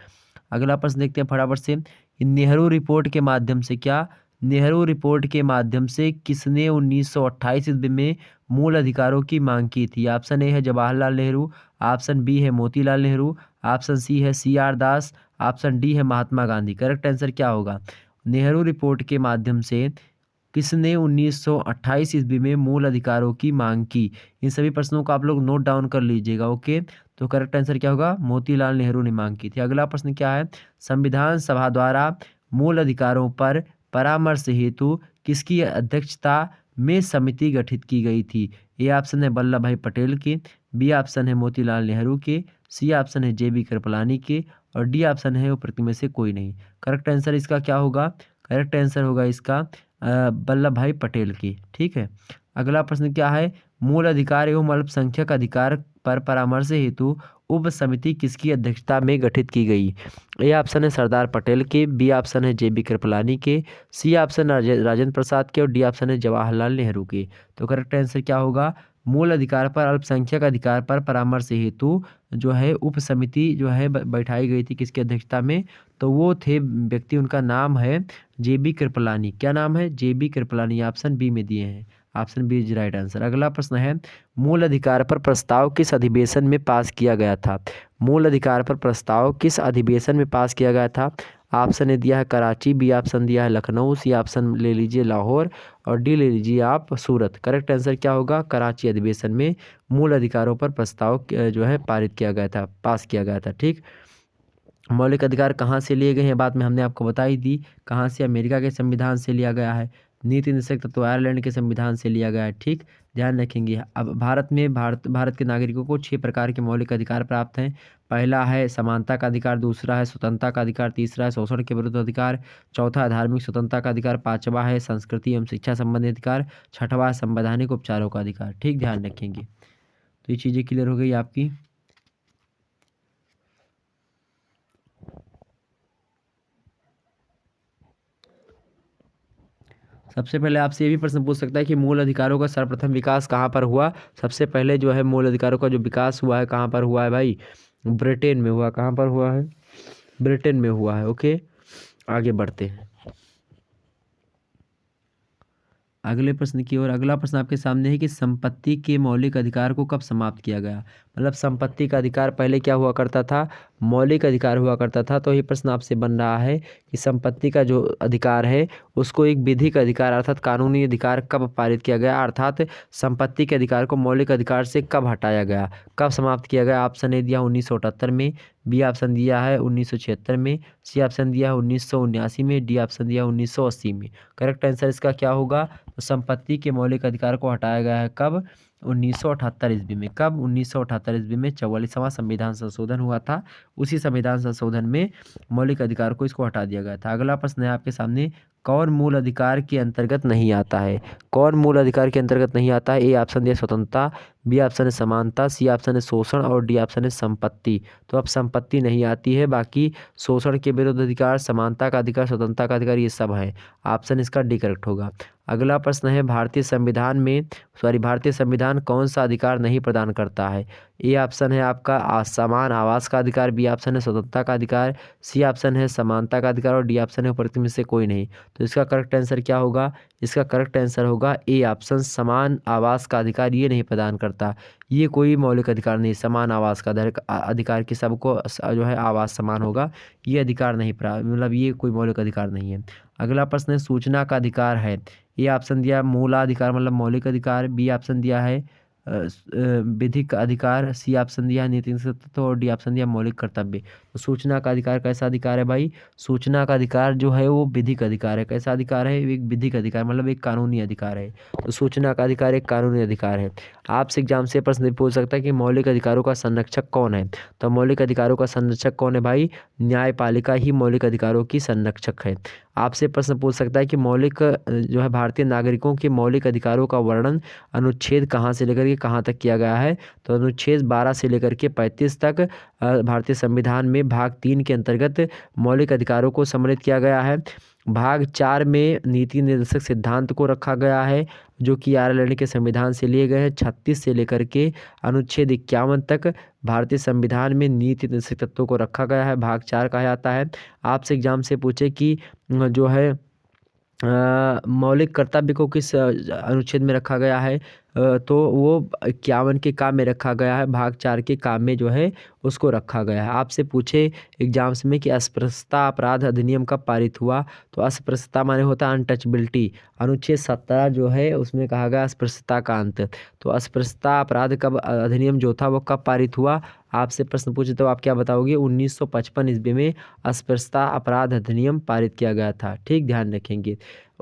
अगला प्रश्न देखते हैं फटाफट से। नेहरू रिपोर्ट के माध्यम से क्या? नेहरू रिपोर्ट के माध्यम से किसने 1928 ईस्वी में मूल अधिकारों की मांग की थी? ऑप्शन ए है जवाहरलाल नेहरू, ऑप्शन बी है मोतीलाल नेहरू, ऑप्शन सी है सी आर दास, ऑप्शन डी है महात्मा गांधी। करेक्ट आंसर क्या होगा? नेहरू रिपोर्ट के माध्यम से किसने 1928 ईस्वी में मूल अधिकारों की मांग की? इन सभी प्रश्नों को आप लोग नोट डाउन कर लीजिएगा। ओके, तो करेक्ट आंसर क्या होगा? मोतीलाल नेहरू ने मांग की थी। अगला प्रश्न क्या है? संविधान सभा द्वारा मूल अधिकारों पर परामर्श हेतु किसकी अध्यक्षता में समिति गठित की गई थी? ए ऑप्शन है वल्लभ भाई पटेल की, बी ऑप्शन है मोतीलाल नेहरू के, सी ऑप्शन है जे बी कृपलानी के, और डी ऑप्शन है उपरोक्त में से कोई नहीं। करेक्ट आंसर इसका क्या होगा? करेक्ट आंसर होगा इसका वल्लभ भाई पटेल की। ठीक है, अगला प्रश्न क्या है? मूल अधिकार एवं अल्पसंख्यक अधिकार पर परामर्श हेतु उप समिति किसकी अध्यक्षता में गठित की गई? ए ऑप्शन है सरदार पटेल के, बी ऑप्शन है जेबी कृपलानी के, सी ऑप्शन राजेंद्र प्रसाद के और डी ऑप्शन है जवाहरलाल नेहरू के। तो करेक्ट आंसर क्या होगा? मूल अधिकार पर अल्पसंख्यक अधिकार पर परामर्श हेतु जो है उप समिति जो है बैठाई गई थी किसकी अध्यक्षता में? तो वो थे व्यक्ति, उनका नाम है जेबी कृपलानी। क्या नाम है? जेबी कृपलानी। ऑप्शन बी में दिए हैं, option B is right answer. अगला प्रश्न है मूल अधिकार पर प्रस्ताव किस अधिवेशन में पास किया गया था? मूल अधिकार पर प्रस्ताव किस अधिवेशन में पास किया गया था? ऑप्शन ए दिया है कराची, बी ऑप्शन दिया है लखनऊ, सी ऑप्शन ले लीजिए लाहौर और डी ले लीजिए आप सूरत। करेक्ट आंसर क्या होगा? कराची अधिवेशन में मूल अधिकारों पर प्रस्ताव जो है पारित किया गया था, पास किया गया था। ठीक। मौलिक अधिकार कहाँ से लिए गए हैं, बात में हमने आपको बताई दी। कहाँ से? अमेरिका के संविधान से लिया गया है। नीति निषेध तत्व आयरलैंड के संविधान से लिया गया है। ठीक, ध्यान रखेंगे। अब भारत के नागरिकों को 6 प्रकार के मौलिक अधिकार प्राप्त हैं। पहला है समानता का अधिकार, दूसरा है स्वतंत्रता का अधिकार, तीसरा है शोषण के विरुद्ध अधिकार, चौथा है धार्मिक स्वतंत्रता का अधिकार, पांचवा है संस्कृति एवं शिक्षा संबंधी अधिकार, छठवा है संवैधानिक उपचारों का अधिकार। ठीक, ध्यान रखेंगे। तो ये चीज़ें क्लियर हो गई आपकी। सबसे पहले आपसे ये भी प्रश्न पूछ सकता है कि मूल अधिकारों का सर्वप्रथम विकास कहाँ पर हुआ? सबसे पहले जो है मूल अधिकारों का जो विकास हुआ है कहाँ पर हुआ है भाई? ब्रिटेन में हुआ। कहाँ पर हुआ है? ब्रिटेन में हुआ है। ओके, आगे बढ़ते हैं अगले प्रश्न की ओर। अगला प्रश्न आपके सामने है कि संपत्ति के मौलिक अधिकार को कब समाप्त किया गया? मतलब संपत्ति का अधिकार पहले क्या हुआ करता था? मौलिक अधिकार हुआ करता था। तो ये प्रश्न आपसे बन रहा है कि संपत्ति का जो अधिकार है उसको एक विधिक अधिकार अर्थात कानूनी अधिकार कब पारित किया गया? अर्थात संपत्ति के अधिकार को मौलिक अधिकार से कब हटाया गया, कब समाप्त किया गया? ऑप्शन ए दिया 1978 में, बी ऑप्शन दिया है 1976 में, सी ऑप्शन दिया है 1979 में, डी ऑप्शन दिया है 1980 में। करेक्ट आंसर इसका क्या होगा? तो संपत्ति के मौलिक अधिकार को हटाया गया है कब? 1978 ईस्वी में। कब? 1978 ईस्वी में 44वां संविधान संशोधन हुआ था। उसी संविधान संशोधन में मौलिक अधिकार को इसको हटा दिया गया था। अगला प्रश्न है आपके सामने, कौन मूल अधिकार के अंतर्गत नहीं आता है? कौन मूल अधिकार के अंतर्गत नहीं आता है? ए ऑप्शन दिया स्वतंत्रता, बी ऑप्शन है समानता, सी ऑप्शन है शोषण और डी ऑप्शन है संपत्ति। तो अब संपत्ति नहीं आती है, बाकी शोषण के विरुद्ध अधिकार, समानता का अधिकार, स्वतंत्रता का अधिकार ये सब है। ऑप्शन इसका डी करेक्ट होगा। अगला प्रश्न है भारतीय संविधान कौन सा अधिकार नहीं प्रदान करता है? ए ऑप्शन है आपका समान आवास का अधिकार, बी ऑप्शन है स्वतंत्रता का अधिकार, सी ऑप्शन है समानता का अधिकार और डी ऑप्शन है उपरोक्त में से कोई नहीं। तो इसका करेक्ट आंसर क्या होगा? इसका करेक्ट आंसर होगा ए ऑप्शन, समान आवास का अधिकार ये नहीं प्रदान करता। ये कोई मौलिक अधिकार नहीं, समान आवास का अधिकार कि सबको जो है आवास समान होगा, ये अधिकार नहीं मतलब ये कोई मौलिक अधिकार नहीं है। अगला प्रश्न है सूचना का अधिकार है। ए ऑप्शन दिया मूलाधिकार मतलब मौलिक अधिकार, बी ऑप्शन दिया है विधिक अधिकार, सी ऑप्शन दिया है नीति तत्व और डी ऑप्शन दिया मौलिक कर्तव्य। तो सूचना का अधिकार कैसा अधिकार है भाई? सूचना का अधिकार जो है वो विधिक अधिकार है। कैसा अधिकार है? एक विधिक अधिकार मतलब एक कानूनी अधिकार है। तो सूचना का अधिकार एक कानूनी अधिकार है। आपसे एग्जाम से प्रश्न पूछ सकता है कि मौलिक अधिकारों का संरक्षक कौन है? तो मौलिक अधिकारों का संरक्षक कौन है भाई? न्यायपालिका ही मौलिक अधिकारों की संरक्षक है। आपसे प्रश्न पूछ सकता है कि मौलिक जो है भारतीय नागरिकों के मौलिक अधिकारों का वर्णन अनुच्छेद कहाँ से लेकर के कहाँ तक किया गया है? तो अनुच्छेद 12 से लेकर के 35 तक भारतीय संविधान में भाग 3 के अंतर्गत मौलिक अधिकारों को सम्मिलित किया गया है। भाग 4 में नीति निर्देशक सिद्धांत को रखा गया है जो कि आयरलैंड के संविधान से लिए गए हैं। 36 से लेकर के अनुच्छेद 51 तक भारतीय संविधान में नीति निर्देशक तत्वों को रखा गया है, भाग 4 कहा जाता है। आपसे एग्जाम से पूछे कि जो है मौलिक कर्तव्य को किस अनुच्छेद में रखा गया है? तो वो 51 के काम में रखा गया है, भाग 4 के काम में जो है उसको रखा गया है। आपसे पूछे एग्जाम्स में कि अस्पृश्यता अपराध अधिनियम कब पारित हुआ? तो अस्पृश्यता माने होता है अनटचबिलिटी। अनुच्छेद 17 जो है उसमें कहा गया अस्पृश्यता का अंत। तो अस्पृश्यता अपराध कब अधिनियम जो था वो कब पारित हुआ? आपसे प्रश्न पूछे तो आप क्या बताओगे? 1955 ईस्वी में अस्पृश्यता अपराध अधिनियम पारित किया गया था। ठीक, ध्यान रखेंगे।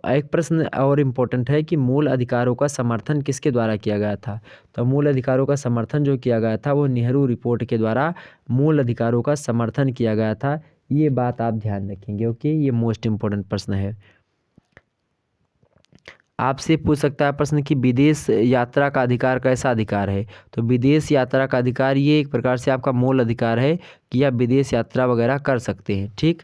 एक प्रश्न और इम्पोर्टेंट है कि मूल अधिकारों का समर्थन किसके द्वारा किया गया था? तो मूल अधिकारों का समर्थन जो किया गया था वो नेहरू रिपोर्ट के द्वारा मूल अधिकारों का समर्थन किया गया था। ये बात आप ध्यान रखेंगे। ओके, ये मोस्ट इम्पोर्टेंट प्रश्न है। आपसे पूछ सकता है प्रश्न कि विदेश यात्रा का अधिकार कैसा अधिकार है। तो विदेश यात्रा का अधिकार ये एक प्रकार से आपका मूल अधिकार है कि आप विदेश यात्रा वगैरह कर सकते हैं। ठीक,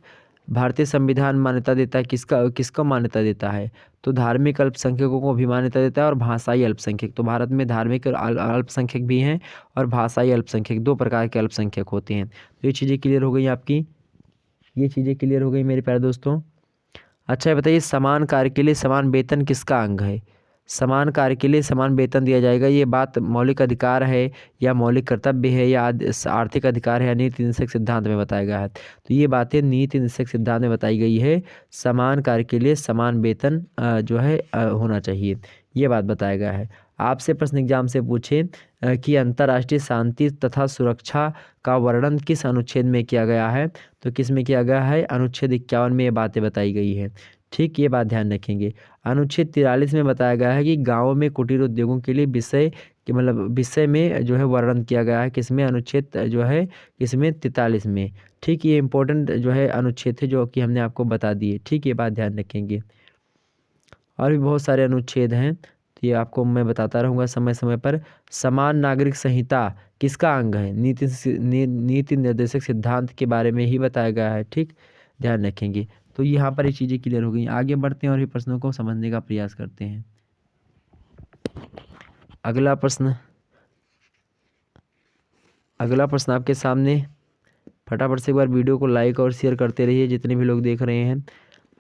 भारतीय संविधान मान्यता देता है किसका किसको मान्यता देता है। तो धार्मिक अल्पसंख्यकों को भी मान्यता देता है और भाषाई अल्पसंख्यक। तो भारत में धार्मिक अल्पसंख्यक भी हैं और भाषाई अल्पसंख्यक, दो प्रकार के अल्पसंख्यक होते हैं। तो ये चीज़ें क्लियर हो गई आपकी, ये चीज़ें क्लियर हो गई मेरे प्यारे दोस्तों। अच्छा ये बताइए, समान कार्य के लिए समान वेतन किसका अंग है। समान कार्य के लिए समान वेतन दिया जाएगा, ये बात मौलिक अधिकार है या मौलिक कर्तव्य है या आर्थिक अधिकार है या नीति निषेध सिद्धांत में बताया गया है। तो ये बातें नीति निषेध सिद्धांत में बताई गई है। समान कार्य के लिए समान वेतन जो है होना चाहिए, ये बात बताया गया है। आपसे प्रश्न एग्जाम से पूछे कि अंतर्राष्ट्रीय शांति तथा सुरक्षा का वर्णन किस अनुच्छेद में किया गया है। तो किस में किया गया है, अनुच्छेद 51 में ये बातें बताई गई है। ठीक, ये बात ध्यान रखेंगे। अनुच्छेद 43 में बताया गया है कि गाँवों में कुटीर उद्योगों के लिए विषय कि मतलब विषय में जो है वर्णन किया गया है, किसमें, अनुच्छेद जो है इसमें 43 में। ठीक, ये इंपॉर्टेंट जो है अनुच्छेद थे जो कि हमने आपको बता दिए। ठीक, ये बात ध्यान रखेंगे। और भी बहुत सारे अनुच्छेद हैं, तो ये आपको मैं बताता रहूँगा समय समय पर। समान नागरिक संहिता किसका अंग है, नीति निर्देशक सिद्धांत के बारे में ही बताया गया है। ठीक, ध्यान रखेंगे। तो यहाँ पर ये चीज़ें क्लियर हो गई। आगे बढ़ते हैं और भी प्रश्नों को समझने का प्रयास करते हैं। अगला प्रश्न आपके सामने, फटाफट से एक बार वीडियो को लाइक और शेयर करते रहिए जितने भी लोग देख रहे हैं।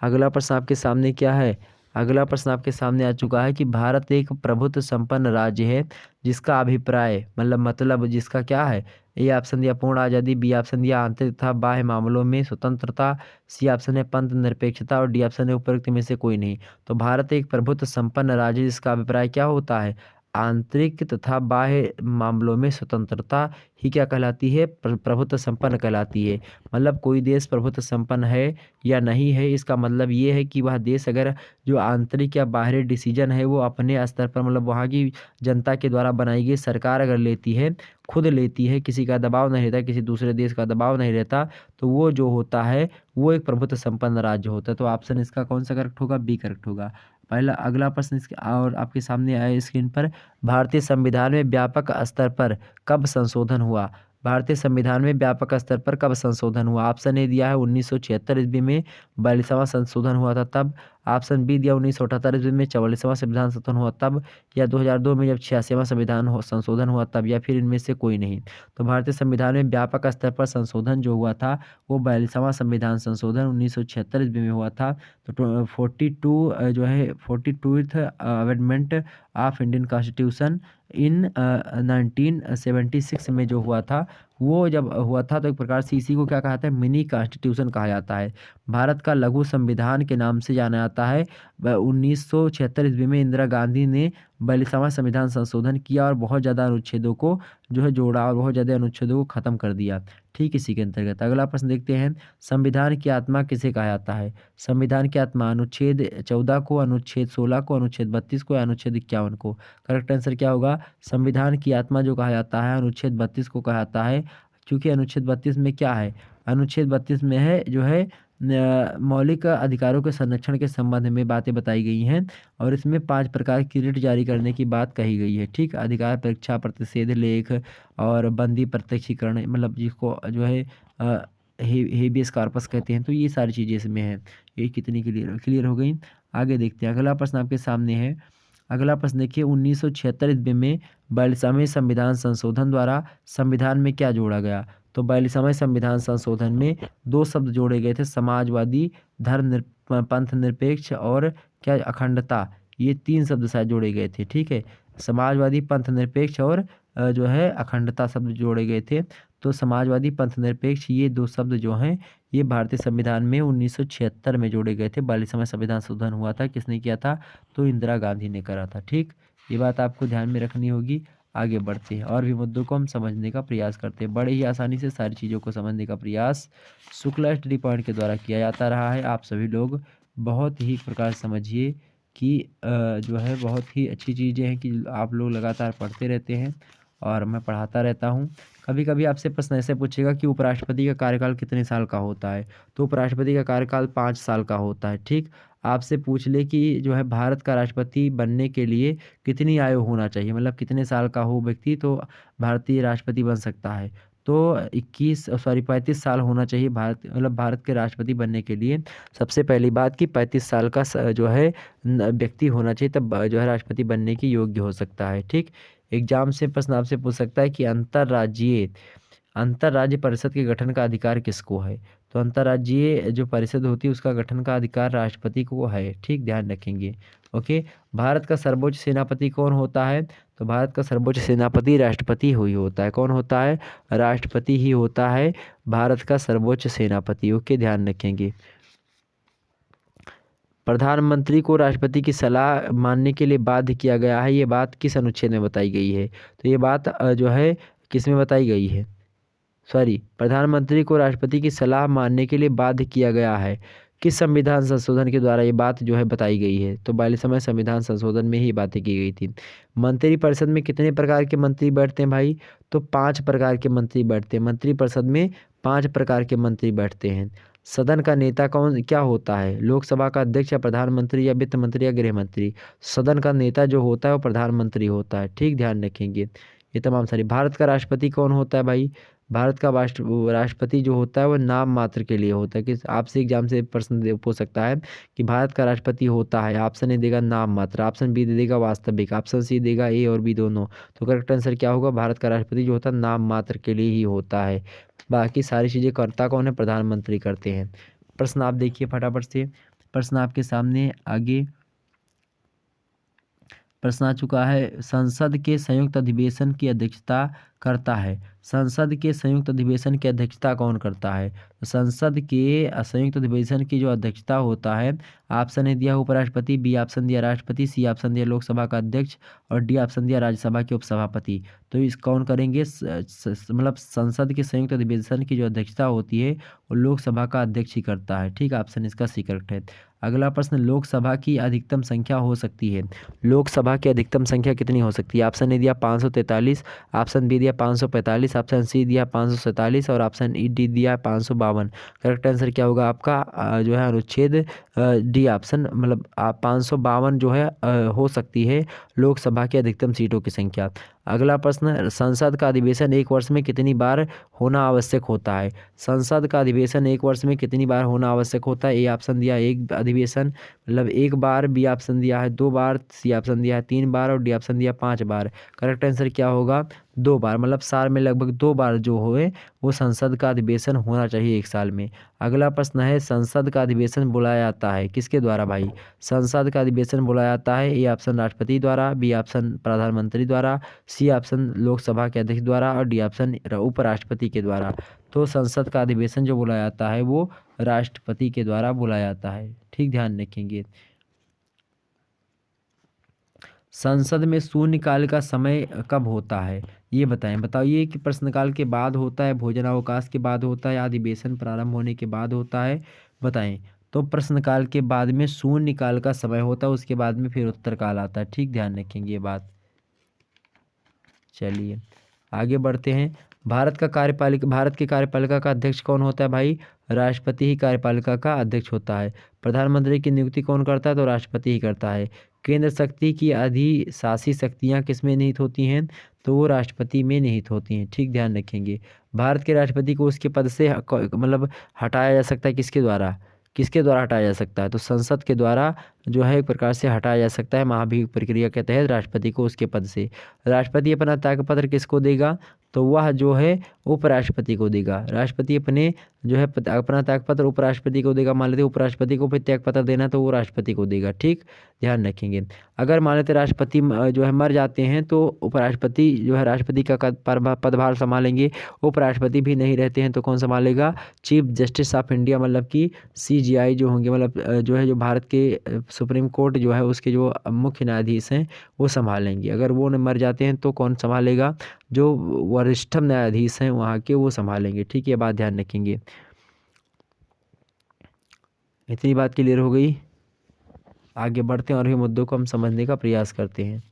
अगला प्रश्न आपके सामने क्या है, अगला प्रश्न आपके सामने आ चुका है कि भारत एक प्रभुत्व संपन्न राज्य है जिसका अभिप्राय मतलब जिसका क्या है। ए ऑप्शन दिया पूर्ण आज़ादी, बी ऑप्शन दिया आंतरिक तथा बाह्य मामलों में स्वतंत्रता, सी ऑप्शन है पंथ निरपेक्षता और डी ऑप्शन है उपरोक्त में से कोई नहीं। तो भारत एक प्रभुत्व संपन्न राज्य है जिसका अभिप्राय क्या होता है, आंतरिक तथा बाह्य मामलों में स्वतंत्रता ही क्या कहलाती है, प्रभुत्व संपन्न कहलाती है। मतलब कोई देश प्रभुत्व संपन्न है या नहीं है, इसका मतलब ये है कि वह देश अगर जो आंतरिक या बाहरी डिसीजन है वो अपने स्तर पर मतलब वहाँ की जनता के द्वारा बनाई गई सरकार अगर लेती है, खुद लेती है, किसी का दबाव नहीं रहता, किसी दूसरे देश का दबाव नहीं रहता, तो वो जो होता है वो एक प्रभुत्व संपन्न राज्य होता है। तो ऑप्शन इसका कौन सा करेक्ट होगा, बी करेक्ट होगा। पहला अगला प्रश्न इसके और आपके सामने आया स्क्रीन पर, भारतीय संविधान में व्यापक स्तर पर कब संशोधन हुआ। भारतीय संविधान में व्यापक स्तर पर कब संशोधन हुआ। ऑप्शन ए दिया है 1976 ईस्वी में 42वां संशोधन हुआ था तब। ऑप्शन बी दिया 1978 ईस्वी में 44वां संविधान संशोधन हुआ तब, या 2002 में जब 86वां संविधान संशोधन हुआ तब, या फिर इनमें से कोई नहीं। तो भारतीय संविधान में व्यापक स्तर पर संशोधन जो हुआ था वो 42वां संविधान संशोधन 1976 ईस्वी में हुआ था। तो 42 जो है 42th amendment of Indian constitution in 1976 में जो हुआ था, वो जब हुआ था तो एक प्रकार से इसी को क्या कहा जाता है, मिनी कॉन्स्टिट्यूशन कहा जाता है। भारत का लघु संविधान के नाम से जाना जाता है। 1976 ईस्वी में इंदिरा गांधी ने 42वां संविधान संशोधन किया और बहुत ज़्यादा अनुच्छेदों को जो है जोड़ा और बहुत ज़्यादा अनुच्छेदों को ख़त्म कर दिया। ठीक, इसी के अंतर्गत अगला प्रश्न देखते हैं, संविधान की आत्मा किसे कहा जाता है। संविधान की आत्मा अनुच्छेद 14 को, अनुच्छेद 16 को, अनुच्छेद 32 को या अनुच्छेद 51 को। करेक्ट आंसर क्या होगा, संविधान की आत्मा जो कहा जाता है अनुच्छेद 32 को कहा जाता है, क्योंकि अनुच्छेद 32 में क्या है, अनुच्छेद 32 में है जो है मौलिक अधिकारों के संरक्षण के संबंध में बातें बताई गई हैं और इसमें 5 प्रकार की रिट जारी करने की बात कही गई है। ठीक, अधिकार परीक्षा, प्रतिषेध लेख और बंदी प्रत्यक्षीकरण, मतलब जिसको जो है हेबियस कॉर्पस कहते हैं। तो ये सारी चीज़ें इसमें हैं। ये कितनी क्लियर हो गई। आगे देखते हैं, अगला प्रश्न आपके सामने है। अगला प्रश्न देखिए, 1976 ईस्वी में 42वें संविधान संशोधन द्वारा संविधान में क्या जोड़ा गया। तो 42वें संविधान संशोधन में 2 शब्द जोड़े गए थे, समाजवादी, पंथ निरपेक्ष और क्या, अखंडता। ये 3 शब्द शायद जोड़े गए थे। ठीक है, समाजवादी, पंथ निरपेक्ष और जो है अखंडता शब्द जोड़े गए थे। तो समाजवादी, पंथ निरपेक्ष, ये 2 शब्द जो हैं ये भारतीय संविधान में 1976 में जोड़े गए थे। 42वां संविधान संशोधन हुआ था, किसने किया था, तो इंदिरा गांधी ने करा था। ठीक, ये बात आपको ध्यान में रखनी होगी। आगे बढ़ते हैं और भी मुद्दों को हम समझने का प्रयास करते हैं। बड़े ही आसानी से सारी चीज़ों को समझने का प्रयास शुक्ला स्टडी पॉइंट के द्वारा किया जाता रहा है। आप सभी लोग बहुत ही प्रकार समझिए कि जो है बहुत ही अच्छी चीज़ें हैं कि आप लोग लगातार पढ़ते रहते हैं और मैं पढ़ाता रहता हूँ। कभी कभी आपसे प्रश्न ऐसे पूछेगा कि उपराष्ट्रपति का कार्यकाल कितने साल का होता है, तो उपराष्ट्रपति का कार्यकाल 5 साल का होता है। ठीक, आपसे पूछ ले कि जो है भारत का राष्ट्रपति बनने के लिए कितनी आयु होना चाहिए, मतलब कितने साल का हो व्यक्ति तो भारतीय राष्ट्रपति बन सकता है, तो 35 साल होना चाहिए भारत, मतलब भारत के राष्ट्रपति बनने के लिए। सबसे पहली बात कि 35 साल का जो है व्यक्ति होना चाहिए, तब जो है राष्ट्रपति बनने की योग्य हो सकता है। ठीक, एग्जाम से प्रश्न आपसे पूछ सकता है कि अंतर्राज्य परिषद के गठन का अधिकार किसको है, तो अंतर्राज्यीय जो परिषद होती है उसका गठन का अधिकार राष्ट्रपति को है। ठीक, ध्यान रखेंगे। ओके, भारत का सर्वोच्च सेनापति कौन होता है, तो भारत का सर्वोच्च सेनापति राष्ट्रपति ही होता है। कौन होता है, राष्ट्रपति ही होता है भारत का सर्वोच्च सेनापति। ओके, ध्यान रखेंगे। प्रधानमंत्री को राष्ट्रपति की सलाह मानने के लिए बाध्य किया गया है, ये बात किस अनुच्छेद में बताई गई है, तो ये बात जो है किस में बताई गई है, प्रधानमंत्री को राष्ट्रपति की सलाह मानने के लिए बाध्य किया गया है, किस संविधान संशोधन के द्वारा ये बात जो है बताई गई है, तो 42वें संविधान संशोधन में ही बातें की गई थी। मंत्रिपरिषद में कितने प्रकार के मंत्री बैठते हैं भाई, तो 5 प्रकार के मंत्री बैठते हैं। मंत्रिपरिषद में 5 प्रकार के मंत्री बैठते हैं। सदन का नेता कौन क्या होता है, लोकसभा का अध्यक्ष या प्रधानमंत्री या वित्त मंत्री या गृह मंत्री, सदन का नेता जो होता है वो प्रधानमंत्री होता है। ठीक, ध्यान रखेंगे। ये तमाम सारी। भारत का राष्ट्रपति कौन होता है भाई, भारत का राष्ट्रपति जो होता है वो नाम मात्र के लिए होता है। कि आपसे एग्जाम से प्रश्न पूछ सकता है कि भारत का राष्ट्रपति होता है, ऑप्शन ए देगा नाम मात्र, ऑप्शन बी दे देगा वास्तविक, ऑप्शन सी देगा ए और बी दोनों, तो करेक्ट आंसर क्या होगा, भारत का राष्ट्रपति जो होता है नाम मात्र के लिए ही होता है, बाकी सारी चीज़ें करता कौन है, प्रधानमंत्री करते हैं। प्रश्न आप देखिए फटाफट से, प्रश्न आपके सामने आगे प्रश्न आ चुका है। संसद के संयुक्त अधिवेशन की अध्यक्षता करता है, संसद के संयुक्त अधिवेशन की अध्यक्षता कौन करता है, तो संसद के संयुक्त अधिवेशन की जो अध्यक्षता होता है, ऑप्शन ए दिया उपराष्ट्रपति, बी ऑप्शन दिया राष्ट्रपति, सी ऑप्शन दिया लोकसभा का अध्यक्ष और डी ऑप्शन दिया राज्यसभा के उपसभापति। तो इस कौन करेंगे, मतलब संसद के संयुक्त अधिवेशन की जो अध्यक्षता होती है वो लोकसभा का अध्यक्ष ही करता है। ठीक, ऑप्शन इसका सी करेक्ट है। अगला प्रश्न, लोकसभा की अधिकतम संख्या हो सकती है, लोकसभा की अधिकतम संख्या कितनी हो सकती है, ऑप्शन ए दिया 543, ऑप्शन बी दिया 545, ऑप्शन सी दिया 547 और ऑप्शन डी दिया 552। करेक्ट आंसर क्या होगा आपका, जो है अनुच्छेद डी ऑप्शन, मतलब 552 जो है हो सकती है लोकसभा की अधिकतम सीटों की संख्या। अगला प्रश्न, संसद का अधिवेशन एक वर्ष में कितनी बार होना आवश्यक होता है, संसद का अधिवेशन एक वर्ष में कितनी बार होना आवश्यक होता है, ए ऑप्शन दिया एक अधिवेशन मतलब एक बार, बी ऑप्शन दिया है 2 बार, सी ऑप्शन दिया है 3 बार और डी ऑप्शन दिया 5 बार। करेक्ट आंसर क्या होगा, 2 बार, मतलब साल में लगभग 2 बार जो होए वो संसद का अधिवेशन होना चाहिए एक साल में। अगला प्रश्न है, संसद का अधिवेशन बुलाया जाता है किसके द्वारा भाई, संसद का अधिवेशन बुलाया जाता है, ए ऑप्शन राष्ट्रपति द्वारा, बी ऑप्शन प्रधानमंत्री द्वारा, सी ऑप्शन लोकसभा के अध्यक्ष द्वारा और डी ऑप्शन उपराष्ट्रपति के द्वारा। तो संसद का अधिवेशन जो बुलाया जाता है वो राष्ट्रपति के द्वारा बुलाया जाता है। ठीक, ध्यान रखेंगे। संसद में शून्यकाल का समय कब होता है, ये बताएं, बताइए कि प्रश्नकाल के बाद होता है, भोजनावकाश के बाद होता है, अधिवेशन प्रारंभ होने के बाद होता है, बताएं। तो प्रश्नकाल के बाद में शून्यकाल का समय होता है, उसके बाद में फिर उत्तरकाल आता है। ठीक, ध्यान रखेंगे ये बात। चलिए आगे बढ़ते हैं। भारत की कार्यपालिका का अध्यक्ष कौन होता है भाई, राष्ट्रपति ही कार्यपालिका का अध्यक्ष होता है। प्रधानमंत्री की नियुक्ति कौन करता है, तो राष्ट्रपति ही करता है। केंद्र शक्ति की अधिशासी शक्तियाँ किस में निहित होती हैं, तो वो राष्ट्रपति में निहित होती हैं। ठीक, ध्यान रखेंगे। भारत के राष्ट्रपति को उसके पद से मतलब हटाया जा सकता है किसके द्वारा हटाया जा सकता है, तो संसद के द्वारा जो है एक प्रकार से हटाया जा सकता है महाभियोग प्रक्रिया के तहत राष्ट्रपति को उसके पद से। राष्ट्रपति अपना त्यागपत्र किसको देगा, तो वह जो है उपराष्ट्रपति को देगा। राष्ट्रपति अपने जो है अपना त्यागपत्र उपराष्ट्रपति को देगा। मान लेते उपराष्ट्रपति को फिर त्यागपत्र देना तो वो राष्ट्रपति को देगा। ठीक, ध्यान रखेंगे। अगर मान लेते राष्ट्रपति जो है मर जाते हैं तो उपराष्ट्रपति जो है राष्ट्रपति का पदभार संभालेंगे। उपराष्ट्रपति भी नहीं रहते हैं तो कौन संभालेगा, चीफ जस्टिस ऑफ इंडिया मतलब कि CJI जो होंगे, मतलब जो है जो भारत के सुप्रीम कोर्ट जो है उसके जो मुख्य न्यायाधीश हैं वो संभालेंगे। अगर वो मर जाते हैं तो कौन संभालेगा, जो वरिष्ठतम न्यायाधीश हैं वहाँ के वो संभालेंगे। ठीक, ये बात ध्यान रखेंगे। इतनी बात क्लियर हो गई। आगे बढ़ते हैं और भी मुद्दों को हम समझने का प्रयास करते हैं।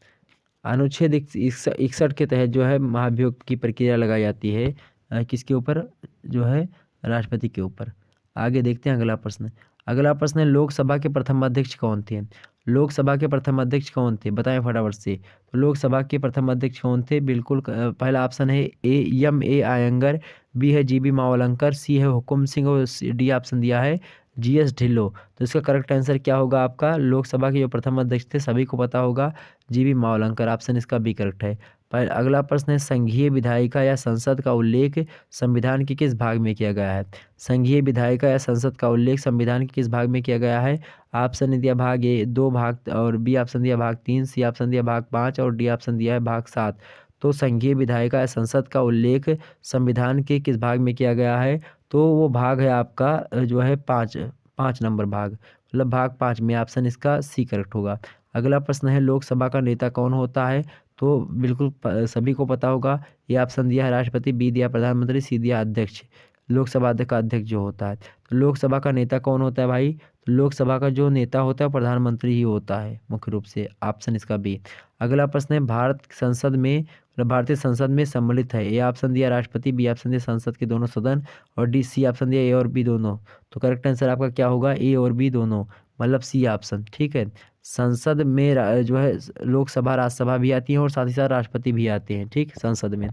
अनुच्छेद 61 के तहत जो है महाभियोग की प्रक्रिया लगाई जाती है किसके ऊपर, जो है राष्ट्रपति के ऊपर। आगे देखते हैं अगला प्रश्न। अगला प्रश्न है लोकसभा के प्रथम अध्यक्ष कौन थे। लोकसभा के प्रथम अध्यक्ष कौन थे, बताएं फटाफट से। तो लोकसभा के प्रथम अध्यक्ष कौन थे, बिल्कुल पहला ऑप्शन है ए आयंगर, बी है जीबी मावलंकर, सी है हुकुम सिंह और डी ऑप्शन दिया है जीएस ढिल्लो। तो इसका करेक्ट आंसर क्या होगा आपका, लोकसभा के जो प्रथम अध्यक्ष थे सभी को पता होगा, जीबी मावलंकर, ऑप्शन इसका बी करेक्ट है। पर अगला प्रश्न है संघीय विधायिका या संसद का उल्लेख संविधान के किस भाग में किया गया है। संघीय विधायिका या संसद का उल्लेख संविधान के किस भाग में किया गया है। ऑप्शन दिया भाग ए 2 भाग, और बी ऑप्शन दिया भाग 3, सी ऑप्शन दिया भाग 5 और डी ऑप्शन दिया है भाग 7। तो संघीय विधायिका या संसद का उल्लेख संविधान के किस भाग में किया गया है, तो वो भाग है आपका जो है 5 नंबर भाग, मतलब भाग 5 में, ऑप्शन इसका सी करेक्ट होगा। अगला प्रश्न है लोकसभा का नेता कौन होता है। तो बिल्कुल सभी को पता होगा, ये ऑप्शन दिया है राष्ट्रपति, बी दिया प्रधानमंत्री, सी दिया अध्यक्ष, लोकसभा का अध्यक्ष जो होता है। तो लोकसभा का नेता कौन होता है भाई, तो लोकसभा का जो नेता होता है प्रधानमंत्री ही होता है मुख्य रूप से, ऑप्शन इसका बी। अगला प्रश्न है भारत संसद में, मतलब भारतीय संसद में सम्मिलित है, ए ऑप्शन दिया राष्ट्रपति, बी ऑप्शन दिया संसद के दोनों सदन और डी सी ऑप्शन दिया ए और बी दोनों। तो करेक्ट आंसर आपका क्या होगा, ए और बी दोनों, मतलब सी ऑप्शन, ठीक है। संसद में जो है लोकसभा राज्यसभा भी आती है और साथ ही साथ राष्ट्रपति भी आते हैं, ठीक। संसद में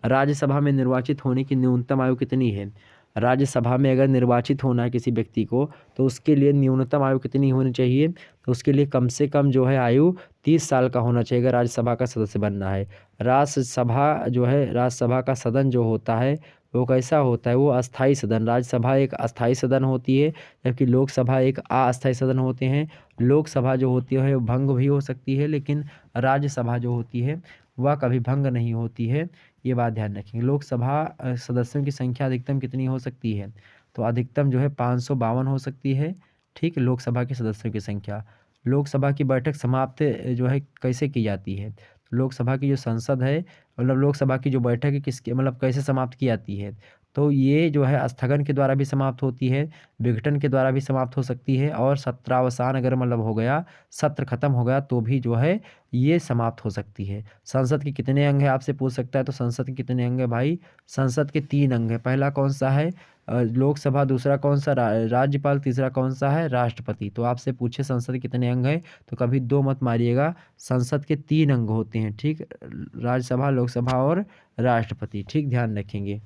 राज्यसभा में निर्वाचित होने की न्यूनतम आयु कितनी है। राज्यसभा में अगर निर्वाचित होना है किसी व्यक्ति को तो उसके लिए न्यूनतम आयु कितनी होनी चाहिए, तो उसके लिए कम से कम जो है आयु 30 साल का होना चाहिए अगर राज्यसभा का सदस्य बनना है। राज्यसभा जो है, राज्यसभा का सदन जो होता है वो कैसा होता है, वो अस्थाई सदन, राज्यसभा एक अस्थाई सदन होती है जबकि लोकसभा एक अस्थाई सदन होते हैं। लोकसभा जो होती है वो भंग भी हो सकती है, लेकिन राज्यसभा जो होती है वह कभी भंग नहीं होती है, ये बात ध्यान रखेंगे। लोकसभा सदस्यों की संख्या अधिकतम कितनी हो सकती है, तो अधिकतम जो है 552 हो सकती है, ठीक। लोकसभा के सदस्यों की संख्या। लोकसभा की बैठक समाप्त जो है कैसे की जाती है, लोकसभा की जो संसद है, मतलब लोकसभा की जो बैठक है किसके, मतलब कैसे समाप्त की जाती है, तो ये जो है स्थगन के द्वारा भी समाप्त होती है, विघटन के द्वारा भी समाप्त हो सकती है, और सत्रावसान अगर मतलब हो गया, सत्र खत्म हो गया तो भी जो है ये समाप्त हो सकती है। संसद के कितने अंग है आपसे पूछ सकता है, तो संसद के कितने अंग है भाई, संसद के 3 अंग है। पहला कौन सा है, लोकसभा, दूसरा कौन सा राज्यपाल, तीसरा कौन सा है राष्ट्रपति। तो आपसे पूछे संसद के कितने अंग है, तो कभी 2 मत मारिएगा, संसद के 3 अंग होते हैं, ठीक। राज्यसभा, लोकसभा और राष्ट्रपति, ठीक, ध्यान रखेंगे।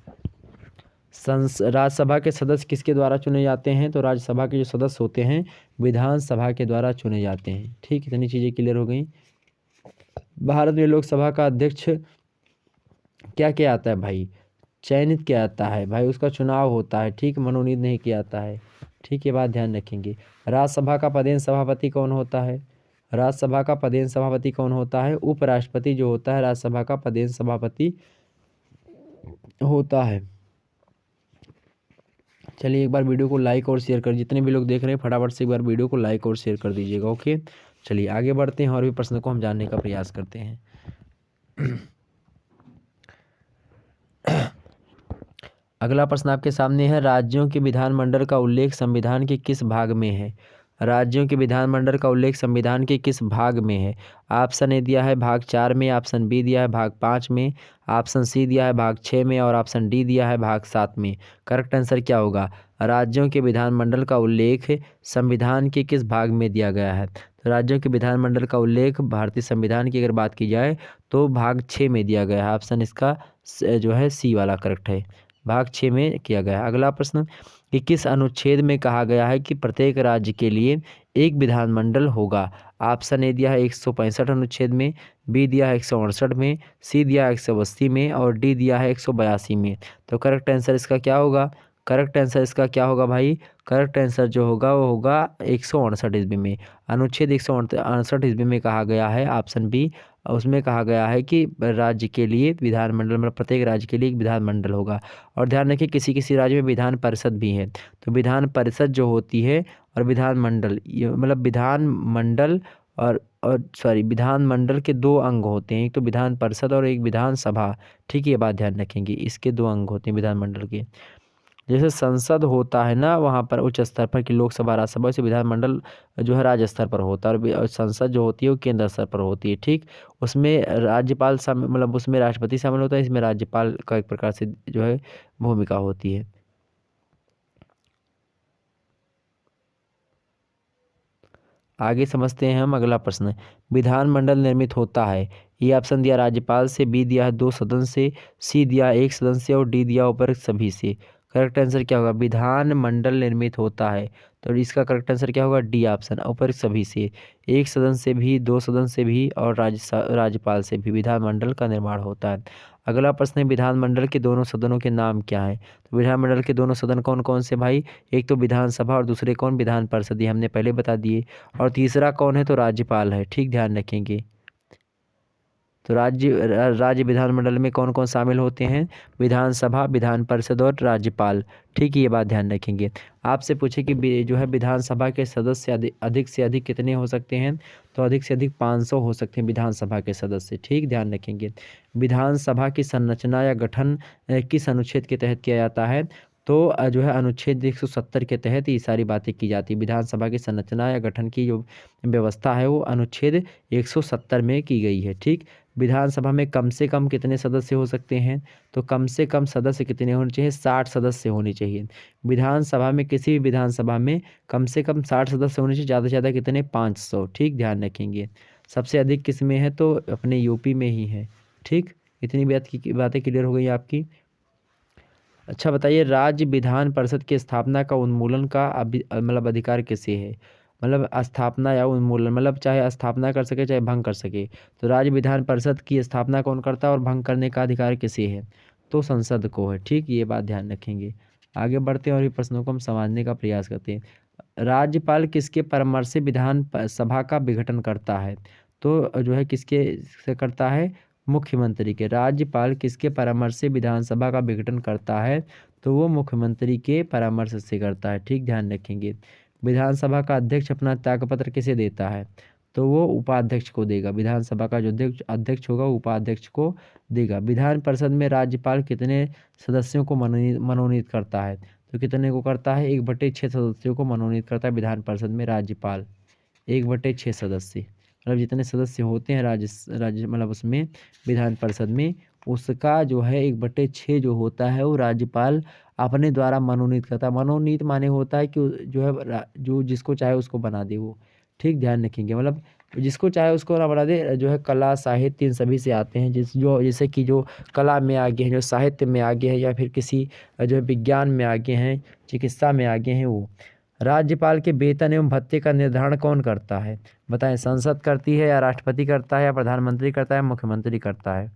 राज्यसभा के सदस्य किसके द्वारा चुने जाते हैं, तो राज्यसभा के जो सदस्य होते हैं विधानसभा के द्वारा चुने जाते हैं, ठीक। इतनी चीज़ें क्लियर हो गई। भारत में लोकसभा का अध्यक्ष क्या क्या आता है भाई, चयनित किया जाता है भाई, उसका चुनाव होता है, ठीक, मनोनीत नहीं किया जाता है, ठीक। ये बात ध्यान रखेंगे। राज्यसभा का पदेन सभापति कौन होता है, राज्यसभा का पदेन सभापति कौन होता है, उपराष्ट्रपति जो होता है राज्यसभा का पदेन सभापति होता है। चलिए एक बार वीडियो को लाइक और शेयर कर, जितने भी लोग देख रहे हैं फटाफट से एक बार वीडियो को लाइक और शेयर कर दीजिएगा, ओके। चलिए आगे बढ़ते हैं और भी प्रश्न को हम जानने का प्रयास करते हैं। अगला प्रश्न आपके सामने है, राज्यों के विधानमंडल का उल्लेख संविधान के किस भाग में है। राज्यों के विधानमंडल का उल्लेख संविधान के किस भाग में है। ऑप्शन ए दिया है भाग 4 में, ऑप्शन बी दिया है भाग 5 में, ऑप्शन सी दिया है भाग 6 में और ऑप्शन डी दिया है भाग 7 में। करेक्ट आंसर क्या होगा, राज्यों के विधानमंडल का उल्लेख संविधान के किस भाग में दिया गया है। तो राज्यों के विधानमंडल का उल्लेख भारतीय संविधान की अगर बात की जाए तो भाग 6 में दिया गया है, ऑप्शन इसका जो है सी वाला करेक्ट है, भाग 6 में किया गया है। अगला प्रश्न कि किस अनुच्छेद में कहा गया है कि प्रत्येक राज्य के लिए एक विधानमंडल होगा। ऑप्शन ए दिया है 165 अनुच्छेद में, बी दिया है 168 में, सी दिया है 180 में और डी दिया है 182 में। तो करेक्ट आंसर इसका क्या होगा, करेक्ट आंसर इसका क्या होगा भाई, करेक्ट आंसर जो होगा वो होगा 168 ईस्वी में। अनुच्छेद 168 ईस्वी में कहा गया है, ऑप्शन बी, उसमें कहा गया है कि राज्य के लिए विधानमंडल, मतलब प्रत्येक राज्य के लिए एक विधानमंडल होगा। और ध्यान रखिए किसी किसी राज्य में विधान परिषद भी है, तो विधान परिषद जो होती है और विधानमंडल, ये मतलब विधानमंडल और सॉरी विधानमंडल के 2 अंग होते हैं, एक तो विधान परिषद और एक विधानसभा, ठीक है, ये बात ध्यान रखेंगे, इसके 2 अंग होते हैं विधानमंडल के। जैसे संसद होता है ना वहाँ पर उच्च स्तर पर कि लोकसभा राज्यसभा, वैसे विधानमंडल जो है राज्य स्तर पर होता है, और संसद जो होती है वो केंद्र स्तर पर होती है। ठीक, उसमें राज्यपाल शामिल, मतलब उसमें राष्ट्रपति शामिल होता है, इसमें राज्यपाल का एक प्रकार से जो है भूमिका होती है। आगे समझते हैं हम अगला प्रश्न। विधानमंडल निर्मित होता है, ये ऑप्शन दिया राज्यपाल से, बी दिया है 2 सदन से, सी दिया 1 सदन से, और डी दिया उपरोक्त सभी से। करेक्ट आंसर क्या होगा? विधानमंडल निर्मित होता है, तो इसका करेक्ट आंसर क्या होगा? डी ऑप्शन, उपरोक्त सभी से। 1 सदन से भी, 2 सदन से भी, और राज्यपाल से भी विधानमंडल का निर्माण होता है। अगला प्रश्न है, विधानमंडल के दोनों सदनों के नाम क्या हैं? तो विधानमंडल के दोनों सदन कौन कौन से भाई? एक तो विधानसभा और दूसरे कौन? विधान परिषद, ये हमने पहले बता दिए। और तीसरा कौन है? तो राज्यपाल है। ठीक, ध्यान रखेंगे। तो राज्य विधानमंडल में कौन कौन शामिल होते हैं? विधानसभा, विधान परिषद और राज्यपाल। ठीक, ये बात ध्यान रखेंगे। आपसे पूछे कि जो है विधानसभा के सदस्य अधिक से अधिक कितने हो सकते हैं? तो अधिक से अधिक 500 हो सकते हैं विधानसभा के सदस्य। ठीक, ध्यान रखेंगे। विधानसभा की संरचना या गठन किस अनुच्छेद के तहत किया जाता है? तो जो है अनुच्छेद 170 के तहत ये सारी बातें की जाती है। विधानसभा की संरचना या गठन की जो व्यवस्था है वो अनुच्छेद 170 में की गई है। ठीक, विधानसभा में कम से कम कितने सदस्य हो सकते हैं? तो कम से कम सदस्य कितने होने चाहिए? 60 सदस्य होने चाहिए। विधानसभा में, किसी भी विधानसभा में कम से कम 60 सदस्य होने चाहिए। ज़्यादा से ज़्यादा कितने? 500। ठीक, ध्यान रखेंगे। सबसे अधिक किस में है? तो अपने यूपी में ही है। ठीक, इतनी बातें क्लियर हो गई आपकी। अच्छा बताइए, राज्य विधान परिषद की स्थापना का उन्मूलन का मतलब अधिकार किसे है? मतलब स्थापना या उन्मूलन, मतलब चाहे स्थापना कर सके चाहे भंग कर सके। तो राज्य विधान परिषद की स्थापना कौन करता है और भंग करने का अधिकार किसे है? तो संसद को है। ठीक, ये बात ध्यान रखेंगे। आगे बढ़ते हैं और ये प्रश्नों को हम समझने का प्रयास करते हैं। राज्यपाल किसके परामर्श से सभा का विघटन करता है? तो जो है किसके से करता है? मुख्यमंत्री के। राज्यपाल किसके परामर्श से विधानसभा का विघटन करता है? तो वो मुख्यमंत्री के परामर्श से करता है। ठीक, ध्यान रखेंगे। विधानसभा का अध्यक्ष अपना त्यागपत्र किसे देता है? तो वो उपाध्यक्ष को देगा। विधानसभा का जो अध्यक्ष होगा वो उपाध्यक्ष को देगा। विधान परिषद में राज्यपाल कितने सदस्यों को मनोनीत करता है? तो कितने को करता है? 1/6 सदस्यों को मनोनीत करता है विधान परिषद में राज्यपाल। 1/6 सदस्य, मतलब जितने सदस्य होते हैं राज्य मतलब उसमें विधान परिषद में, उसका जो है 1/6 जो होता है वो राज्यपाल अपने द्वारा मनोनीत करता है। मनोनीत माने होता है कि जो है जो जिसको चाहे उसको बना दे वो। ठीक, ध्यान रखेंगे। मतलब जिसको चाहे उसको ना बना दे। जो है कला, साहित्य, इन सभी से आते हैं, जैसे कि जो कला में आगे हैं, जो साहित्य में आगे हैं, या फिर किसी जो है विज्ञान में आगे हैं, चिकित्सा में आगे हैं वो। राज्यपाल के वेतन एवं भत्ते का निर्धारण कौन करता है? बताएं, संसद करती है, या राष्ट्रपति करता है, या प्रधानमंत्री करता है, मुख्यमंत्री करता है?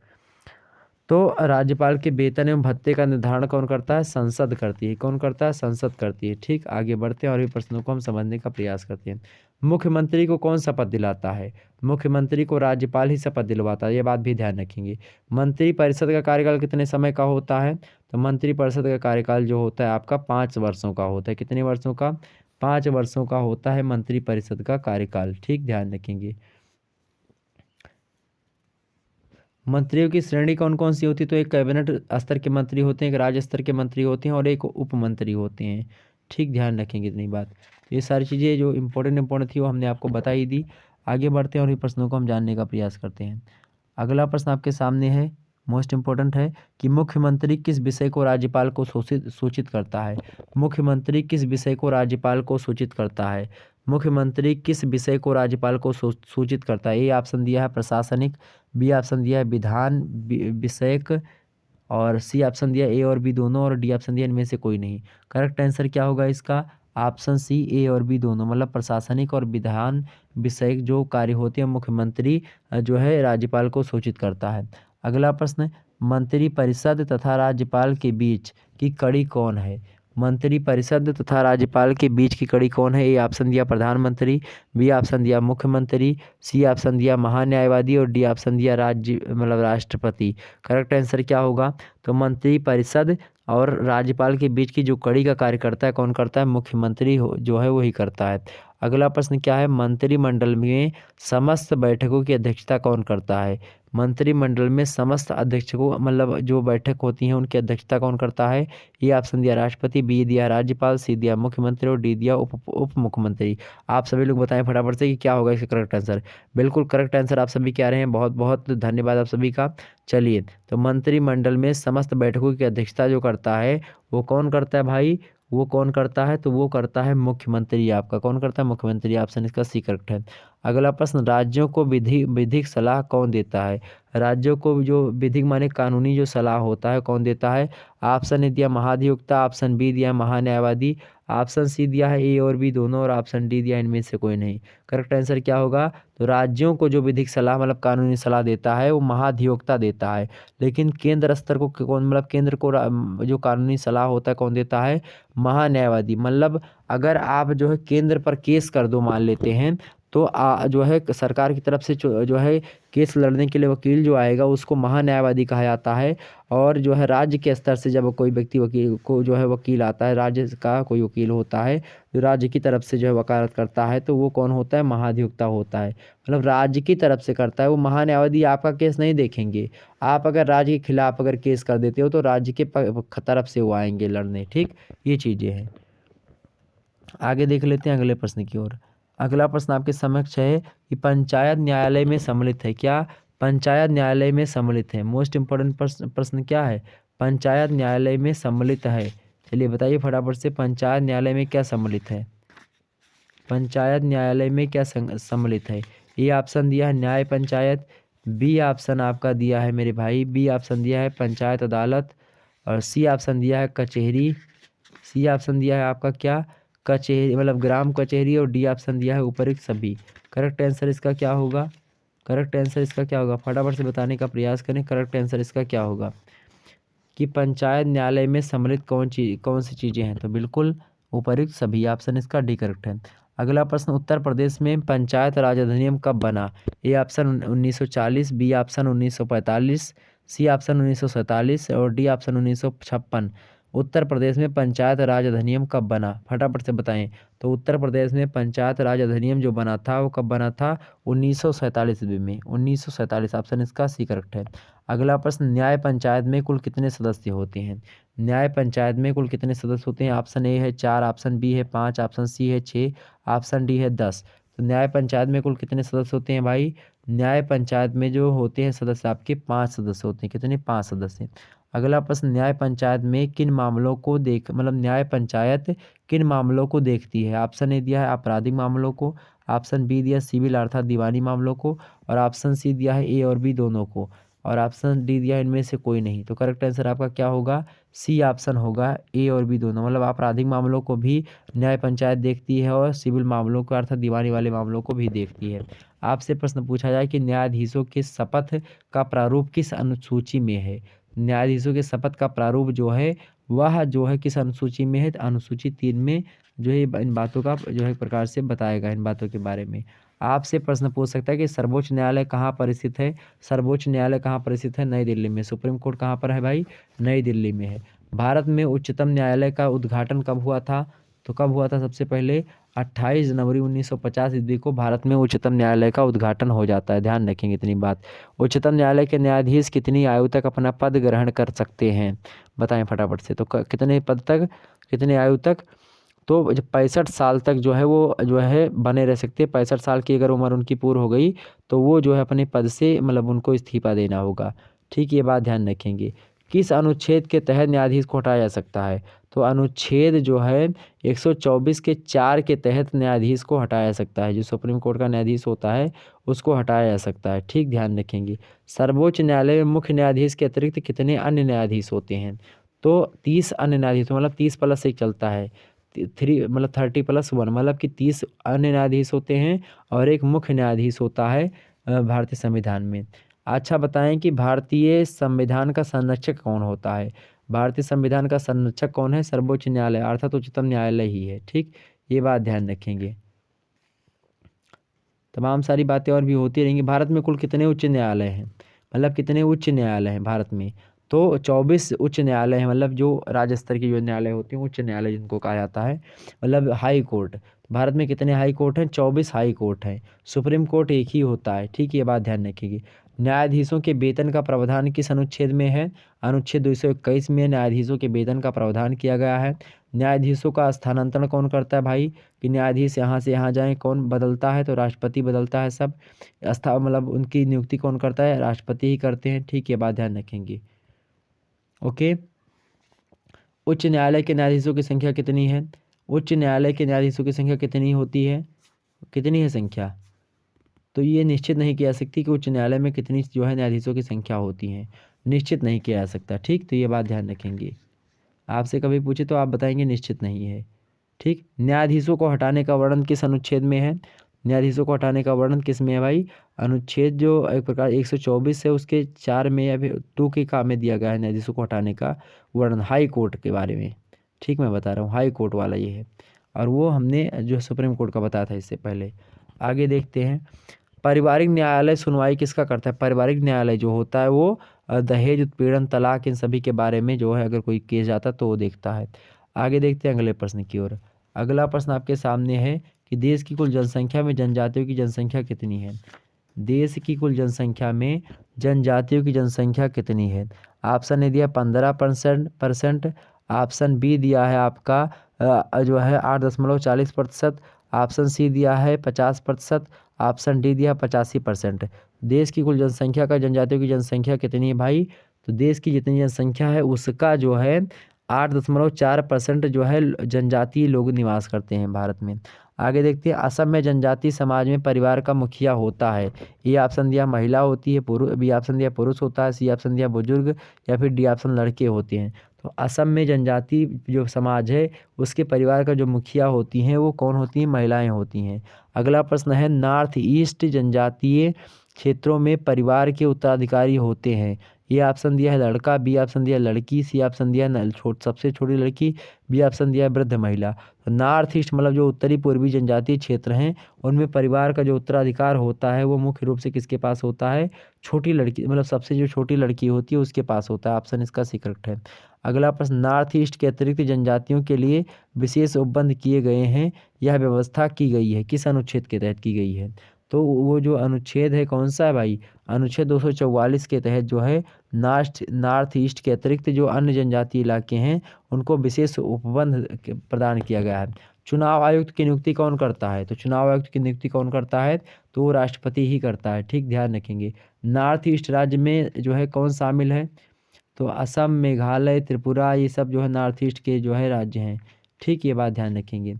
तो राज्यपाल के वेतन एवं भत्ते का निर्धारण कौन करता है? संसद करती है। कौन करता है? संसद करती है। ठीक, आगे बढ़ते हैं और ये प्रश्नों को हम समझने का प्रयास करते हैं। मुख्यमंत्री को कौन शपथ दिलाता है? मुख्यमंत्री को राज्यपाल ही शपथ दिलवाता है, ये बात भी ध्यान रखेंगे। मंत्री परिषद का कार्यकाल कितने समय का होता है? तो मंत्री परिषद का कार्यकाल जो होता है आपका 5 वर्षों का होता है। कितने वर्षों का? 5 वर्षों का होता है मंत्री परिषद का कार्यकाल। ठीक, ध्यान रखेंगे। मंत्रियों की श्रेणी कौन कौन सी होती है? तो एक कैबिनेट स्तर के मंत्री होते हैं, एक राज्य स्तर के मंत्री होते हैं, और एक उप मंत्री होते हैं। ठीक, ध्यान रखेंगे इतनी बात। तो ये सारी चीज़ें जो इम्पोर्टेंट थी वो हमने आपको बता ही दी। आगे बढ़ते हैं और ये प्रश्नों को हम जानने का प्रयास करते हैं। अगला प्रश्न आपके सामने है, मोस्ट इम्पोर्टेंट है कि मुख्यमंत्री किस विषय को राज्यपाल को सूचित करता है? मुख्यमंत्री किस विषय को राज्यपाल को सूचित करता है? मुख्यमंत्री किस विषय को राज्यपाल को सूचित करता है? ए ऑप्शन दिया है प्रशासनिक, बी ऑप्शन दिया है विधान विषयक, और सी ऑप्शन दिया ए और बी दोनों, और डी ऑप्शन दिया इनमें से कोई नहीं। करेक्ट आंसर क्या होगा इसका? ऑप्शन सी, ए और बी दोनों, मतलब प्रशासनिक और विधान विषयक जो कार्य होते हैं मुख्यमंत्री जो है राज्यपाल को सूचित करता है। अगला प्रश्न, मंत्री परिषद तथा राज्यपाल के बीच की कड़ी कौन है? मंत्री परिषद तथा राज्यपाल के बीच की कड़ी कौन है? ए ऑप्शन दिया प्रधानमंत्री, बी ऑप्शन दिया मुख्यमंत्री, सी ऑप्शन दिया महान्यायवादी, और डी ऑप्शन दिया राष्ट्रपति। करेक्ट आंसर क्या होगा? तो मंत्री परिषद और राज्यपाल के बीच की जो कड़ी का कार्य करता है कौन करता है? मुख्यमंत्री जो है वही करता है। अगला प्रश्न क्या है, मंत्रिमंडल में समस्त बैठकों की अध्यक्षता कौन करता है। मंत्रिमंडल में समस्त अध्यक्षों मतलब जो बैठक होती हैं उनकी अध्यक्षता कौन करता है। ये ऑप्शन दिया राष्ट्रपति, बी दिया राज्यपाल, सी दिया मुख्यमंत्री और डी दिया उप मुख्यमंत्री। आप सभी लोग बताएं फटाफट से कि क्या होगा इसका करेक्ट आंसर। बिल्कुल करेक्ट आंसर आप सभी क्या रहे हैं, बहुत बहुत धन्यवाद आप सभी का। चलिए, तो मंत्रिमंडल में समस्त बैठकों की अध्यक्षता जो करता है वो कौन करता है भाई, वो कौन करता है, तो वो करता है मुख्यमंत्री। आपका कौन करता है, मुख्यमंत्री। ऑप्शन इसका सी करेक्ट है। अगला प्रश्न, राज्यों को विधिक सलाह कौन देता है। राज्यों को जो विधिक माने कानूनी जो सलाह होता है कौन देता है। ऑप्शन ए दिया महाधिवक्ता, ऑप्शन बी दिया महान्यायवादी, ऑप्शन सी दिया है ए और बी दोनों, और ऑप्शन डी दिया इनमें से कोई नहीं। करेक्ट आंसर क्या होगा, तो राज्यों को जो विधिक सलाह मतलब कानूनी सलाह देता है वो महाधिवक्ता देता है। लेकिन केंद्र स्तर को कौन मतलब केंद्र को जो कानूनी सलाह होता है कौन देता है, महान्यायवादी। मतलब अगर आप जो है केंद्र पर केस कर दो मान लेते हैं, तो जो है सरकार की तरफ से जो है केस लड़ने के लिए वकील जो आएगा उसको महान्यायवादी कहा जाता है। और जो है राज्य के स्तर से जब कोई व्यक्ति वकील को जो है वकील आता है, राज्य का कोई वकील होता है जो राज्य की तरफ से जो है वकालत करता है, तो वो कौन होता है, महाधिवक्ता होता है। मतलब राज्य की तरफ से करता है वो। महान्यायवादी आपका केस नहीं देखेंगे। आप अगर राज्य के खिलाफ अगर केस कर देते हो तो राज्य के तरफ से वो आएंगे लड़ने। ठीक, ये चीज़ें हैं। आगे देख लेते हैं अगले प्रश्न की ओर। अगला प्रश्न आपके समक्ष है कि पंचायत न्यायालय में सम्मिलित है। क्या पंचायत न्यायालय में सम्मिलित है। मोस्ट इम्पोर्टेंट प्रश्न क्या है, पंचायत न्यायालय में सम्मिलित है। चलिए बताइए फटाफट से, पंचायत न्यायालय में क्या सम्मिलित है। पंचायत न्यायालय में क्या सम्मिलित है। ए ऑप्शन दिया है न्याय पंचायत, बी ऑप्शन आपका दिया है मेरे भाई, बी ऑप्शन दिया है पंचायत अदालत, और सी ऑप्शन दिया है कचहरी। सी ऑप्शन दिया है आपका क्या, कचहरी मतलब ग्राम कचहरी, और डी ऑप्शन दिया है उपयुक्त सभी। करेक्ट आंसर इसका क्या होगा, करेक्ट आंसर इसका क्या होगा, फटाफट से बताने का प्रयास करें। करेक्ट आंसर इसका क्या होगा कि पंचायत न्यायालय में सम्मिलित कौन सी चीज़ें हैं, तो बिल्कुल उपयुक्त सभी। ऑप्शन इसका डी करेक्ट है। अगला प्रश्न, उत्तर प्रदेश में पंचायत राज अधिनियम कब बना। A option 1940, B option 1945, C option 1947 और डी ऑप्शन 1956। उत्तर प्रदेश में पंचायत राज अधिनियम कब बना, फटाफट से बताएं। तो उत्तर प्रदेश में पंचायत राज अधिनियम जो बना था वो कब बना था, 1947 ईस्वी में, 1947। ऑप्शन इसका सी करेक्ट है। अगला प्रश्न, न्याय पंचायत में कुल कितने सदस्य होते हैं। न्याय पंचायत में कुल कितने सदस्य होते हैं। ऑप्शन ए है 4, ऑप्शन बी है 5, ऑप्शन सी है 6, ऑप्शन डी है 10। तो न्याय पंचायत में कुल कितने सदस्य होते हैं भाई, न्याय पंचायत में जो होते हैं सदस्य आपके 5 सदस्य होते हैं। कितने, 5 सदस्य। अगला प्रश्न, न्याय पंचायत में किन मामलों को मतलब न्याय पंचायत किन मामलों को देखती है। ऑप्शन ए दिया है आपराधिक मामलों को, ऑप्शन बी दिया सिविल अर्थात दीवानी मामलों को, और ऑप्शन सी दिया है ए और बी दोनों को, और ऑप्शन डी दिया इनमें से कोई नहीं। तो करेक्ट आंसर आपका क्या होगा, सी ऑप्शन होगा, ए और बी दोनों। मतलब आपराधिक मामलों को भी न्याय पंचायत देखती है और सिविल मामलों को अर्थात दीवानी वाले मामलों को भी देखती है। आपसे प्रश्न पूछा जाए कि न्यायाधीशों के शपथ का प्रारूप किस अनुसूची में है। न्यायाधीशों के शपथ का प्रारूप जो है वह जो है किस अनुसूची में है, तो अनुसूची 3 में जो है इन बातों का जो है प्रकार से बताएगा इन बातों के बारे में। आपसे प्रश्न पूछ सकता है कि सर्वोच्च न्यायालय कहाँ पर स्थित है। सर्वोच्च न्यायालय कहाँ पर स्थित है, नई दिल्ली में। सुप्रीम कोर्ट कहाँ पर है भाई, नई दिल्ली में है। भारत में उच्चतम न्यायालय का उद्घाटन कब हुआ था, तो कब हुआ था सबसे पहले, 28 जनवरी 1950 ईस्वी को भारत में उच्चतम न्यायालय का उद्घाटन हो जाता है। ध्यान रखेंगे इतनी बात। उच्चतम न्यायालय के न्यायाधीश कितनी आयु तक अपना पद ग्रहण कर सकते हैं, बताएं फटाफट से। तो कितने पद तक, कितने आयु तक, तो जब 65 साल तक जो है वो जो है बने रह सकते हैं। 65 साल की अगर उम्र उनकी पूर्ण हो गई तो वो जो है अपने पद से मतलब उनको इस्तीफा देना होगा। ठीक, ये बात ध्यान रखेंगे। किस अनुच्छेद के तहत न्यायाधीश को हटाया जा सकता है, तो अनुच्छेद जो है 124 के 4 के तहत न्यायाधीश को हटाया जा सकता है। जो सुप्रीम कोर्ट का न्यायाधीश होता है उसको हटाया जा सकता है। ठीक, ध्यान रखेंगे। सर्वोच्च न्यायालय में मुख्य न्यायाधीश के अतिरिक्त कितने अन्य न्यायाधीश होते हैं, तो 30 अन्य न्यायाधीश, मतलब 30+1 चलता है। 3 मतलब 30+1 मतलब कि 30 अन्य न्यायाधीश होते हैं और एक मुख्य न्यायाधीश होता है भारतीय संविधान में। अच्छा बताएं कि भारतीय संविधान का संरक्षक कौन होता है। भारतीय संविधान का संरक्षक कौन है, सर्वोच्च न्यायालय अर्थात उच्चतम न्यायालय ही है। ठीक, ये बात ध्यान रखेंगे। तमाम सारी बातें और भी होती रहेंगी। भारत में कुल कितने उच्च न्यायालय हैं, मतलब कितने उच्च न्यायालय हैं भारत में, तो 24 उच्च न्यायालय हैं। मतलब जो राज्य स्तर की जो न्यायालय होती हैं उच्च न्यायालय जिनको कहा जाता है, मतलब हाई कोर्ट। भारत में कितने हाई कोर्ट हैं? 24 हाई कोर्ट हैं। सुप्रीम कोर्ट एक ही होता है, ठीक है, ये बात ध्यान रखिएगा। न्यायाधीशों के वेतन का प्रावधान किस अनुच्छेद में है? अनुच्छेद 221 में न्यायाधीशों के वेतन का प्रावधान किया गया है। न्यायाधीशों का स्थानांतरण कौन करता है भाई? कि न्यायाधीश यहाँ से यहाँ जाएं, कौन बदलता है? तो राष्ट्रपति बदलता है सब। मतलब उनकी नियुक्ति कौन करता है? राष्ट्रपति ही करते हैं, ठीक है, बात ध्यान रखेंगे। ओके। उच्च न्यायालय के न्यायाधीशों की संख्या कितनी है? उच्च न्यायालय के न्यायाधीशों की संख्या कितनी होती है? कितनी है संख्या? तो ये निश्चित नहीं किया जा सकती कि उच्च न्यायालय में कितनी जो है न्यायाधीशों की संख्या होती है, निश्चित नहीं किया जा सकता, ठीक। तो ये बात ध्यान रखेंगे। आपसे कभी पूछे तो आप बताएंगे निश्चित नहीं है, ठीक। न्यायाधीशों को हटाने का वर्णन किस अनुच्छेद में है? न्यायाधीशों को हटाने का वर्णन किस में है भाई? अनुच्छेद जो एक प्रकार 124 है उसके 4 में या फिर 2 के का में दिया गया है न्यायाधीशों को हटाने का वर्णन, हाई कोर्ट के बारे में, ठीक। मैं बता रहा हूँ हाई कोर्ट वाला ये है, और वो हमने जो सुप्रीम कोर्ट का बताया था इससे पहले। आगे देखते हैं, पारिवारिक न्यायालय सुनवाई किसका करता है? पारिवारिक न्यायालय जो होता है वो दहेज, उत्पीड़न, तलाक, इन सभी के बारे में जो है अगर कोई केस जाता तो वो देखता है। आगे देखते हैं अगले प्रश्न की ओर। अगला प्रश्न आपके सामने है कि देश की कुल जनसंख्या में जनजातियों की जनसंख्या कितनी है? देश की कुल जनसंख्या में जनजातियों की जनसंख्या कितनी है? ऑप्शन ए दिया 15%, ऑप्शन बी दिया है आपका जो है 8.40%, ऑप्शन सी दिया है 50%, ऑप्शन डी दिया 85%। देश की कुल जनसंख्या का जनजातियों की जनसंख्या कितनी है भाई? तो देश की जितनी जनसंख्या है उसका जो है 8.4% जो है जनजातीय लोग निवास करते हैं भारत में। आगे देखते हैं, असम में जनजातीय समाज में परिवार का मुखिया होता है। ए ऑप्शन दिया महिला होती है, बी ऑप्शन दिया पुरुष होता है, सी ऑप्शन दिया बुजुर्ग, या फिर डी ऑप्शन लड़के होते हैं। तो असम में जनजाति जो समाज है उसके परिवार का जो मुखिया होती हैं वो कौन होती हैं? महिलाएं होती हैं। अगला प्रश्न है, नॉर्थ ईस्ट जनजातीय क्षेत्रों में परिवार के उत्तराधिकारी होते हैं। ये ऑप्शन दिया है लड़का, बी ऑप्शन दिया लड़की, सी ऑप्शन दिया सबसे छोटी लड़की, बी ऑप्शन दिया वृद्ध महिला। तो नॉर्थ ईस्ट मतलब जो उत्तरी पूर्वी जनजातीय क्षेत्र हैं उनमें परिवार का जो उत्तराधिकार होता है वो मुख्य रूप से किसके पास होता है? छोटी लड़की, मतलब सबसे जो छोटी लड़की होती है उसके पास होता है। ऑप्शन इसका सी करेक्ट है। अगला प्रश्न, नॉर्थ ईस्ट के अतिरिक्त जनजातियों के लिए विशेष उपबंध किए गए हैं, यह व्यवस्था की गई है, किस अनुच्छेद के तहत की गई है? तो वो जो अनुच्छेद है कौन सा है भाई? अनुच्छेद 244 के तहत जो है नॉर्थ ईस्ट के अतिरिक्त जो अन्य जनजातीय इलाके हैं उनको विशेष उपबंध प्रदान किया गया है। चुनाव आयुक्त की नियुक्ति कौन करता है? तो चुनाव आयुक्त की नियुक्ति कौन करता है? तो वो राष्ट्रपति ही करता है, ठीक, ध्यान रखेंगे। नॉर्थ ईस्ट राज्य में जो है कौन शामिल है? तो असम, मेघालय, त्रिपुरा, ये सब जो है नॉर्थ ईस्ट के जो है राज्य हैं, ठीक, ये बात ध्यान रखेंगे।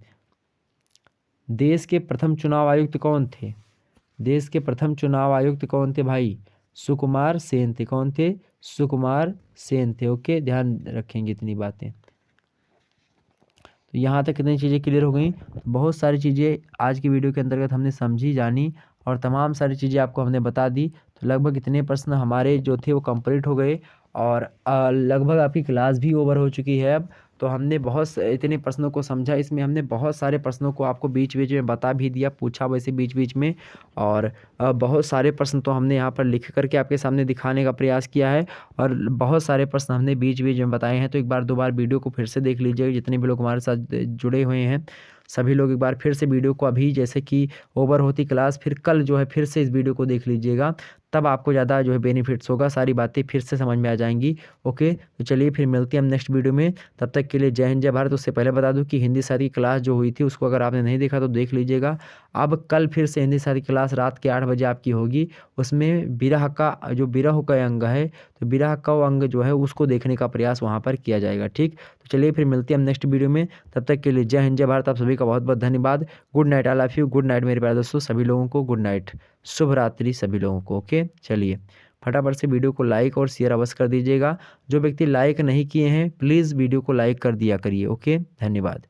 देश के प्रथम चुनाव आयुक्त कौन थे? देश के प्रथम चुनाव आयुक्त कौन थे भाई? सुकुमार सेन थे। कौन थे? सुकुमार सेन थे। ओके, ध्यान रखेंगे इतनी बातें। तो यहाँ तक कितनी चीज़ें क्लियर हो गई? बहुत सारी चीज़ें आज की वीडियो के अंतर्गत हमने समझी, जानी, और तमाम सारी चीज़ें आपको हमने बता दी। तो लगभग इतने प्रश्न हमारे जो थे वो कंप्लीट हो गए, और लगभग आपकी क्लास भी ओवर हो चुकी है अब। तो हमने इतने प्रश्नों को समझा, इसमें हमने बहुत सारे प्रश्नों को आपको बीच बीच में बता भी दिया, पूछा वैसे बीच बीच में, और बहुत सारे प्रश्न तो हमने यहाँ पर लिख करके आपके सामने दिखाने का प्रयास किया है, और बहुत सारे प्रश्न हमने बीच बीच में बताए हैं। तो एक बार 2 बार वीडियो को फिर से देख लीजिएगा, जितने भी लोग हमारे साथ जुड़े हुए हैं सभी लोग एक बार फिर से वीडियो को, अभी जैसे कि ओवर होती क्लास फिर कल जो है फिर से इस वीडियो को देख लीजिएगा, तब आपको ज़्यादा जो है बेनिफिट्स होगा, सारी बातें फिर से समझ में आ जाएंगी। ओके, तो चलिए फिर मिलते हैं हम नेक्स्ट वीडियो में, तब तक के लिए जय हिंद जय भारत। उससे पहले बता दूं कि हिंदी साहित्य की क्लास जो हुई थी उसको अगर आपने नहीं देखा तो देख लीजिएगा। अब कल फिर से हिंदी साहित्य की क्लास रात के 8 बजे आपकी होगी, उसमें विरह का जो विरह का अंग है, तो विरह का अंग जो है उसको देखने का प्रयास वहाँ पर किया जाएगा, ठीक। तो चलिए फिर मिलते हैं हम नेक्स्ट वीडियो में, तब तक के लिए जय हिंद जय भारत। आप सभी का बहुत बहुत धन्यवाद। Good night, I love you. Good night मेरे प्यारे दोस्तों, सभी लोगों को गुड नाइट, शुभ रात्रि सभी लोगों को। ओके, चलिए फटाफट से वीडियो को लाइक और शेयर अवश्य कर दीजिएगा। जो व्यक्ति लाइक नहीं किए हैं प्लीज़ वीडियो को लाइक कर दिया करिए। ओके, धन्यवाद।